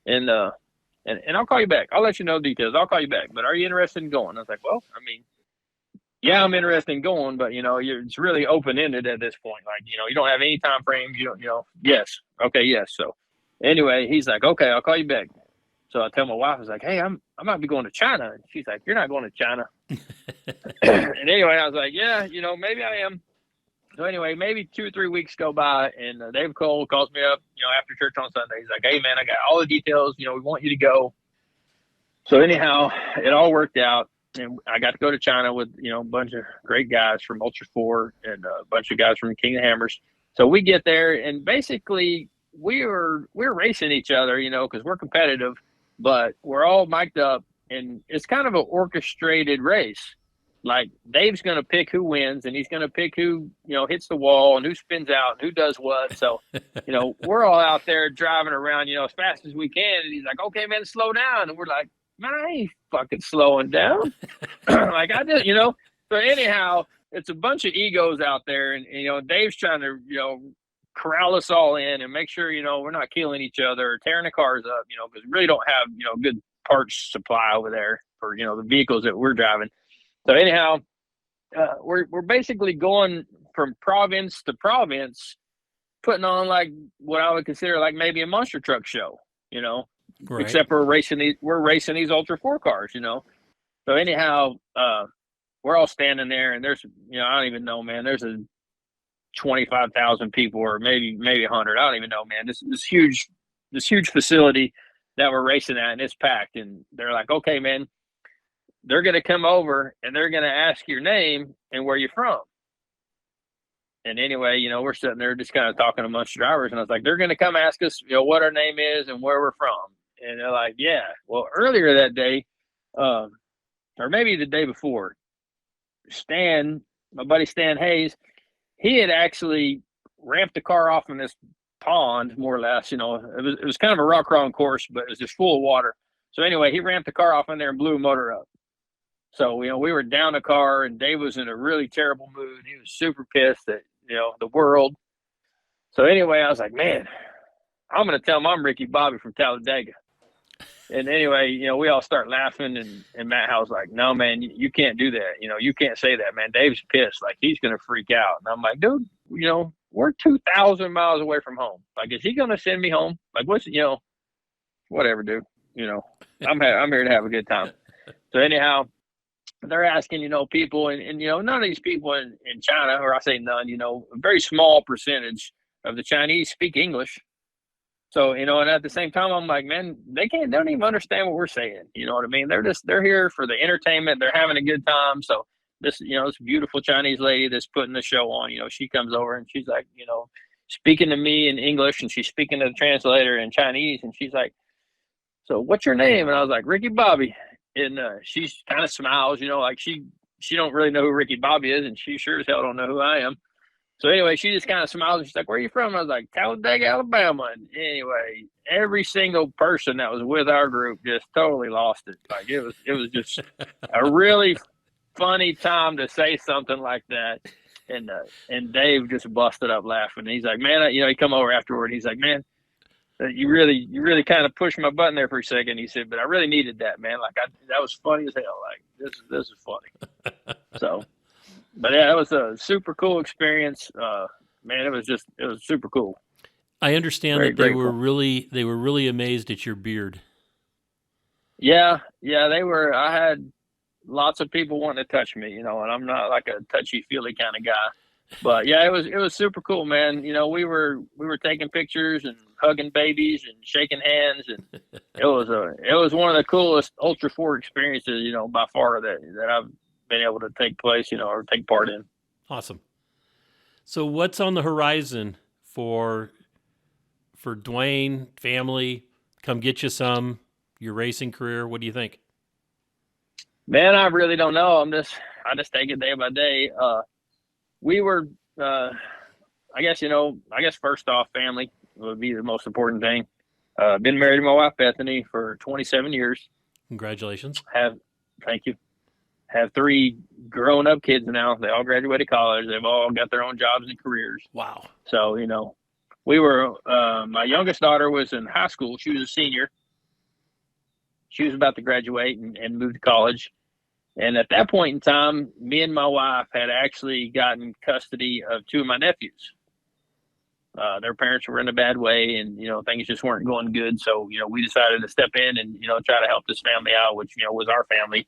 And I'll call you back. I'll let you know details. I'll call you back. But are you interested in going?" I was like, "Well, I mean, yeah, I'm interested in going, but, it's really open-ended at this point. Like, you don't have any time frames. You don't, yes. Okay, yes." So anyway, he's like, "Okay, I'll call you back." So I tell my wife, I was like, "Hey, I might be going to China." And she's like, "You're not going to China." And anyway, I was like, "Yeah, maybe I am." So anyway, maybe 2 or 3 weeks go by, and Dave Cole calls me up, after church on Sunday. He's like, "Hey, man, I got all the details. We want you to go." So anyhow, it all worked out, and I got to go to China with, a bunch of great guys from Ultra 4 and a bunch of guys from King of Hammers. So we get there, and basically we're racing each other, because we're competitive, but we're all mic'd up, and it's kind of an orchestrated race. Like Dave's going to pick who wins, and he's going to pick who, hits the wall and who spins out and who does what. So, we're all out there driving around, as fast as we can. And he's like, "Okay, man, slow down." And we're like, "Man, I ain't fucking slowing down." Like I did, So anyhow, it's a bunch of egos out there. And Dave's trying to, corral us all in and make sure, we're not killing each other or tearing the cars up, because we really don't have, good parts supply over there for, the vehicles that we're driving. So anyhow, we're basically going from province to province, putting on like what I would consider like maybe a monster truck show, Right. except we're racing these Ultra 4 cars, So anyhow, we're all standing there, and there's, I don't even know, man, there's a 25,000 people or maybe 100. I don't even know, man. This huge facility that we're racing at, and it's packed. And they're like, "Okay, man, they're going to come over and they're going to ask your name and where you're from." And anyway, we're sitting there just kind of talking amongst drivers, and I was like, "They're going to come ask us, what our name is and where we're from." And they're like, "Yeah." Well, earlier that day, or maybe the day before, my buddy Stan Hayes, he had actually ramped the car off in this pond, more or less. It was kind of a rock crawling course, but it was just full of water. So anyway, he ramped the car off in there and blew the motor up. So, we were down the car, and Dave was in a really terrible mood. He was super pissed at, the world. So anyway, I was like, "Man, I'm going to tell him I'm Ricky Bobby from Talladega." And anyway, we all start laughing, and Matt Howe's like, "No, man, you can't do that. You can't say that, man. Dave's pissed. Like, he's going to freak out." And I'm like, "Dude, we're 2,000 miles away from home. Like, is he going to send me home? Like, whatever, dude. I'm here to have a good time." So anyhow, they're asking, people, and none of these people in China, or I say none, a very small percentage of the Chinese speak English. So, and at the same time, I'm like, man, they don't even understand what we're saying. You know what I mean? They're here for the entertainment. They're having a good time. So this beautiful Chinese lady that's putting the show on, she comes over and she's like, speaking to me in English, and she's speaking to the translator in Chinese. And she's like, "So what's your name?" And I was like, "Ricky Bobby." And she kind of smiles, like she don't really know who Ricky Bobby is, and she sure as hell don't know who I am. So anyway, she just kind of smiles, and she's like, "Where are you from?" And I was like, "Talladega, Alabama." And anyway, every single person that was with our group just totally lost it. Like it was just a really funny time to say something like that. And Dave just busted up laughing. He's like, "Man," he come over afterward. He's like, "Man, you really kind of pushed my button there for a second." He said, "But I really needed that, man. Like that was funny as hell. Like this is funny." So, but yeah, it was a super cool experience. Man, it was super cool. I understand that they were really amazed at your beard. Yeah, they were. I had lots of people wanting to touch me, and I'm not like a touchy-feely kind of guy. But yeah, it was super cool, man. We were taking pictures and hugging babies and shaking hands, and it was one of the coolest Ultra 4 experiences, by far that I've been able to take place, or take part in. Awesome. So what's on the horizon for Duane, family? Come get you some, your racing career. What do you think? Man, I really don't know. I just take it day by day. We were, I guess first off, family would be the most important thing. Been married to my wife, Bethany, for 27 years. Congratulations. Thank you. Have 3 grown-up kids now. They all graduated college. They've all got their own jobs and careers. Wow. So, we were, my youngest daughter was in high school. She was a senior. She was about to graduate and move to college. And at that point in time, me and my wife had actually gotten custody of 2 of my nephews. Their parents were in a bad way, and, things just weren't going good. So, we decided to step in and, try to help this family out, which, was our family.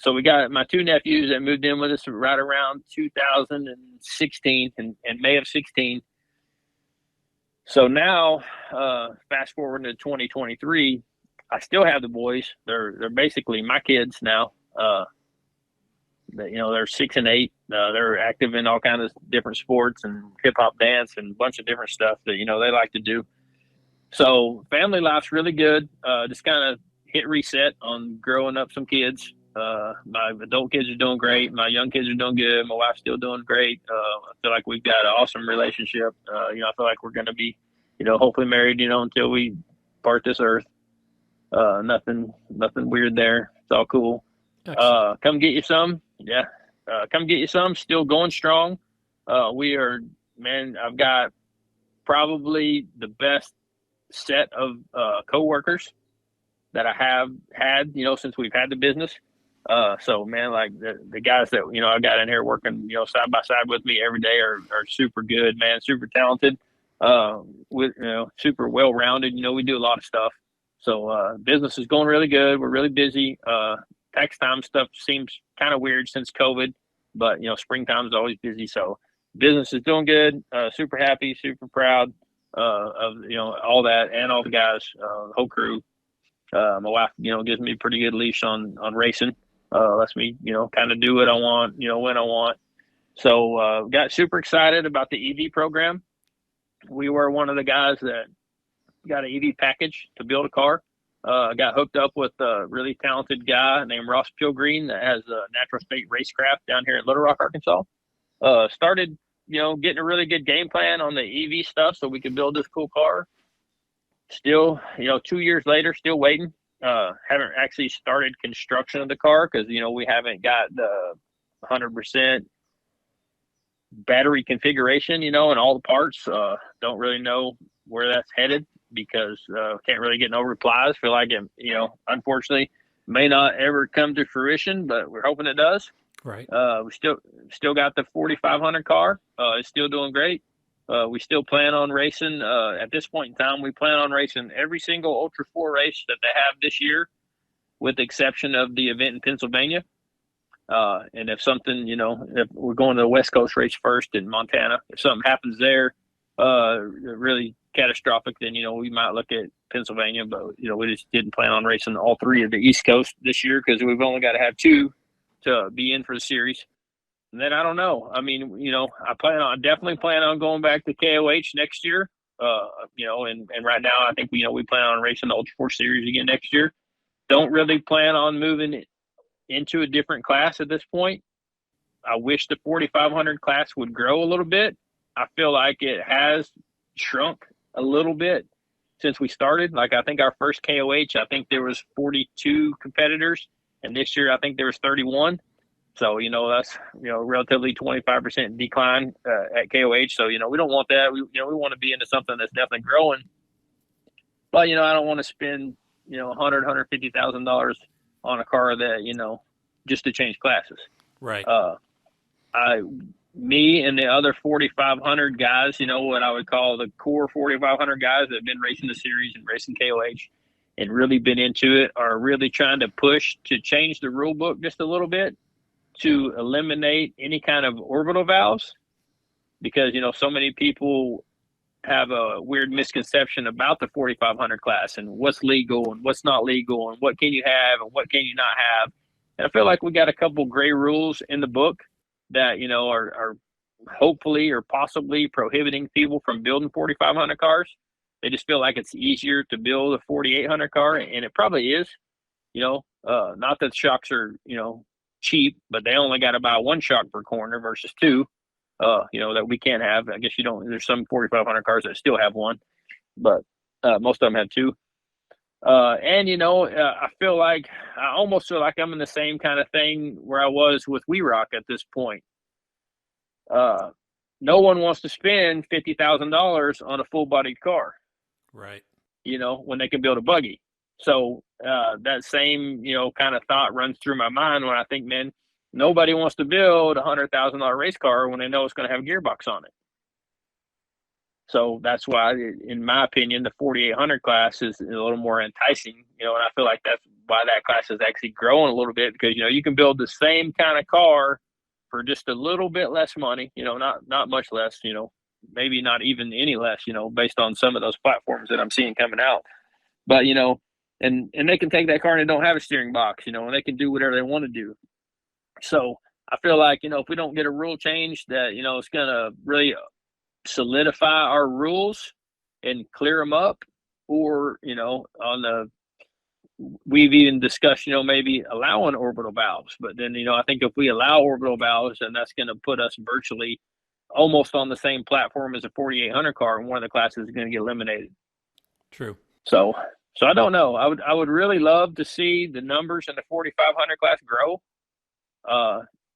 So we got my 2 nephews that moved in with us right around 2016, in May of 16. So now, fast forward to 2023, I still have the boys. They're basically my kids now. They're 6 and 8. They're active in all kinds of different sports and hip hop dance and a bunch of different stuff that, they like to do. So family life's really good. Just kind of hit reset on growing up some kids. My adult kids are doing great. My young kids are doing good. My wife's still doing great. I feel like we've got an awesome relationship. I feel like we're going to be, hopefully married, until we part this earth. Nothing weird there. It's all cool. Come get you some. Yeah. Come get you some. Still going strong. I've got probably the best set of coworkers that I have had, since we've had the business. So man, like the guys that, I got in here working, side by side with me every day are super good, man, super talented, with, super well-rounded. We do a lot of stuff. So, business is going really good. We're really busy. Tax time stuff seems kind of weird since COVID, but, springtime is always busy. So business is doing good. Super happy, super proud, of, all that and all the guys, the whole crew. My wife, gives me a pretty good leash on racing. Lets me, kind of do what I want, when I want. So, got super excited about the EV program. We were one of the guys that got an EV package to build a car. Got hooked up with a really talented guy named Ross Pilgreen that has a natural state racecraft down here in Little Rock, Arkansas. Started, getting a really good game plan on the EV stuff so we could build this cool car. Still, 2 years later, still waiting. Haven't actually started construction of the car because, we haven't got the 100% battery configuration, and all the parts. Don't really know where that's headed because can't really get no replies. Feel like it, unfortunately may not ever come to fruition, but we're hoping it does. Right. We still got the 4,500 car. It's still doing great. We still plan on racing. At this point in time, we plan on racing every single Ultra 4 race that they have this year, with the exception of the event in Pennsylvania. And if something, if we're going to the West Coast race first in Montana, if something happens there, really catastrophic, then, we might look at Pennsylvania. But, we just didn't plan on racing all 3 of the East Coast this year because we've only got to have 2 to be in for the series. And then I don't know. I mean, I definitely plan on going back to KOH next year. And right now I think, we plan on racing the Ultra 4 series again next year. Don't really plan on moving into a different class at this point. I wish the 4,500 class would grow a little bit. I feel like it has shrunk a little bit since we started. Like, I think our first KOH, I think there was 42 competitors, and this year I think there was 31. So, that's, relatively 25% decline at KOH. So, we don't want that. We want to be into something that's definitely growing. But, I don't want to spend, $150,000 on a car that, just to change classes. Right. Me and the other 4,500 guys, what I would call the core 4,500 guys that have been racing the series and racing KOH and really been into it, are really trying to push to change the rule book just a little bit to eliminate any kind of orbital valves, because, so many people have a weird misconception about the 4,500 class and what's legal and what's not legal and what can you have and what can you not have. And I feel like we got a couple gray rules in the book that, you know, are hopefully or possibly prohibiting people from building 4,500 cars. They just feel like it's easier to build a 4,800 car, and it probably is. You know, not that shocks are, you know, cheap, but they only got to buy one shock per corner versus two. You know, that we can't have. I guess you don't. There's some 4,500 cars that still have one, but most of them have two. And you know, I almost feel like I'm in the same kind of thing where I was with We Rock at this point. No one wants to spend $50,000 on a full-bodied car, right? You know, when they can build a buggy. So that same, you know, kind of thought runs through my mind when I think, man, nobody wants to build a $100,000 race car when they know it's going to have a gearbox on it. So that's why, in my opinion, the 4,800 class is a little more enticing, you know, and I feel like that's why that class is actually growing a little bit, because, you know, you can build the same kind of car for just a little bit less money, you know, not much less, you know, maybe not even any less, you know, based on some of those platforms that I'm seeing coming out. But, you know, and they can take that car and they don't have a steering box, you know, and they can do whatever they want to do. So I feel like, you know, if we don't get a rule change that, you know, it's going to really solidify our rules and clear them up, or, you know, we've even discussed, you know, maybe allowing orbital valves. But then, you know, I think if we allow orbital valves, then that's going to put us virtually almost on the same platform as a 4,800 car, and one of the classes is going to get eliminated. True. So I don't know. I would really love to see the numbers in the 4,500 class grow.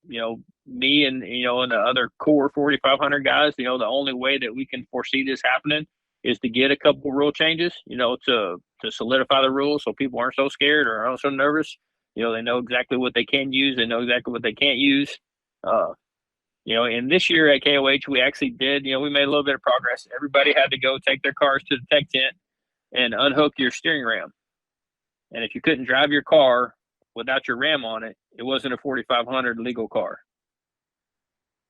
You know, me and, you know, and the other core 4,500 guys, you know, the only way that we can foresee this happening is to get a couple rule changes, you know, to solidify the rules so people aren't so scared or aren't so nervous. You know, they know exactly what they can use. They know exactly what they can't use. You know, and this year at KOH, we actually did, you know, we made a little bit of progress. Everybody had to go take their cars to the tech tent and unhook your steering ram. And if you couldn't drive your car without your ram on it, it wasn't a 4,500 legal car.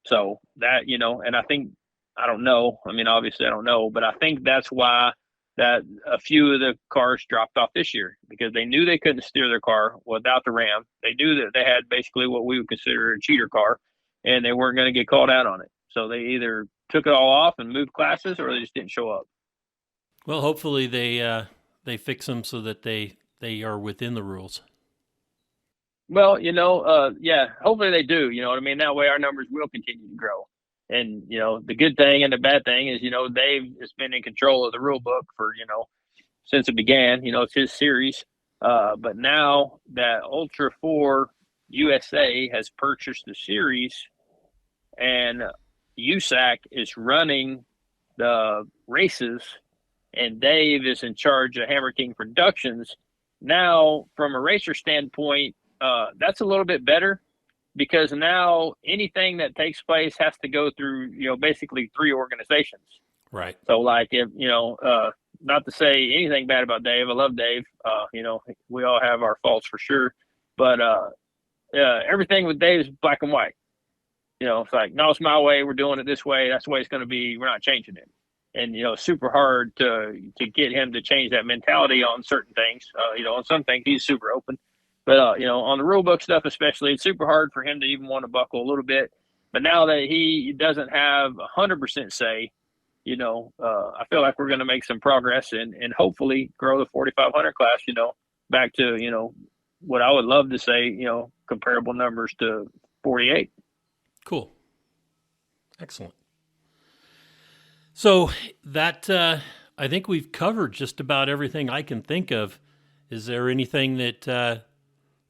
So that, you know, and I think, I don't know. I mean, obviously I don't know, but I think that's why that a few of the cars dropped off this year, because they knew they couldn't steer their car without the ram. They knew that they had basically what we would consider a cheater car, and they weren't going to get called out on it. So they either took it all off and moved classes, or they just didn't show up. Well, hopefully they fix them so that they are within the rules. Well, you know, yeah, hopefully they do. You know what I mean? That way our numbers will continue to grow. And, you know, the good thing and the bad thing is, you know, Dave has been in control of the rule book for, you know, since it began. You know, it's his series. But now that Ultra4 USA has purchased the series and USAC is running the races and Dave is in charge of Hammer King Productions, now from a racer standpoint, that's a little bit better, because now anything that takes place has to go through, you know, basically 3 organizations. Right. So like, if, you know, not to say anything bad about Dave, I love Dave. You know, we all have our faults for sure, but everything with Dave is black and white. You know, it's like, no, it's my way. We're doing it this way. That's the way it's going to be. We're not changing it. And, you know, super hard to get him to change that mentality on certain things. You know, on some things he's super open. But, you know, on the rule book stuff especially, it's super hard for him to even want to buckle a little bit. But now that he doesn't have 100% say, you know, I feel like we're going to make some progress and hopefully grow the 4,500 class, you know, back to, you know, what I would love to say, you know, comparable numbers to 48. Cool. Excellent. So that, I think we've covered just about everything I can think of. Is there anything that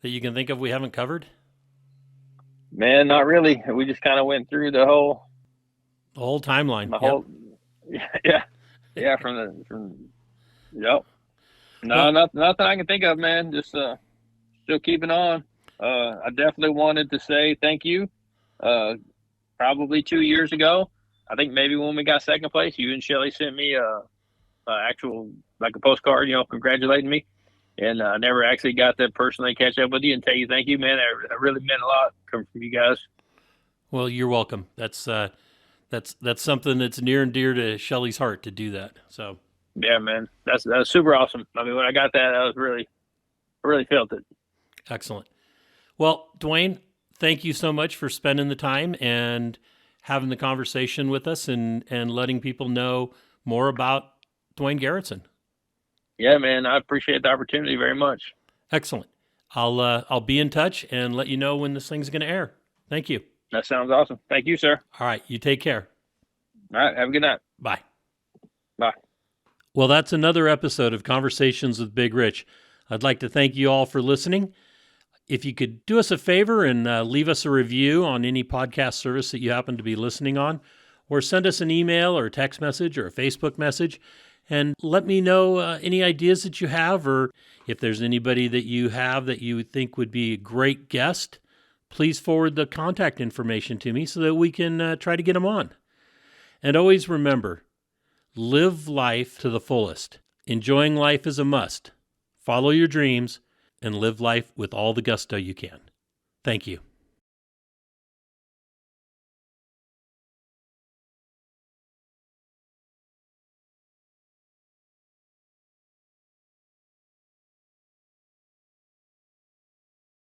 you can think of we haven't covered? Man, not really. We just kind of went through the whole timeline. Yeah. Yep. No, nothing I can think of, man. Just still keeping on. I definitely wanted to say thank you. Probably 2 years ago, I think maybe when we got second place, you and Shelly sent me a actual, like a postcard, you know, congratulating me. And I never actually got to personally catch up with you and tell you thank you, man. That really meant a lot coming from you guys. Well, you're welcome. That's That's something that's near and dear to Shelly's heart to do that. So Yeah, man, that's super awesome. I mean, when I got that, I really felt it. excellent. Well, Duane, thank you so much for spending the time and having the conversation with us and letting people know more about Duane Garretson. Yeah, man, I appreciate the opportunity very much. Excellent. I'll be in touch and let you know when this thing's going to air. Thank you. That sounds awesome. Thank you, sir. All right. You take care. All right. Have a good night. Bye. Bye. Well, that's another episode of Conversations with Big Rich. I'd like to thank you all for listening. If you could do us a favor and leave us a review on any podcast service that you happen to be listening on, or send us an email or a text message or a Facebook message, and let me know any ideas that you have, or if there's anybody that you have that you think would be a great guest, please forward the contact information to me so that we can try to get them on. And always remember, live life to the fullest. Enjoying life is a must. Follow your dreams and live life with all the gusto you can. Thank you.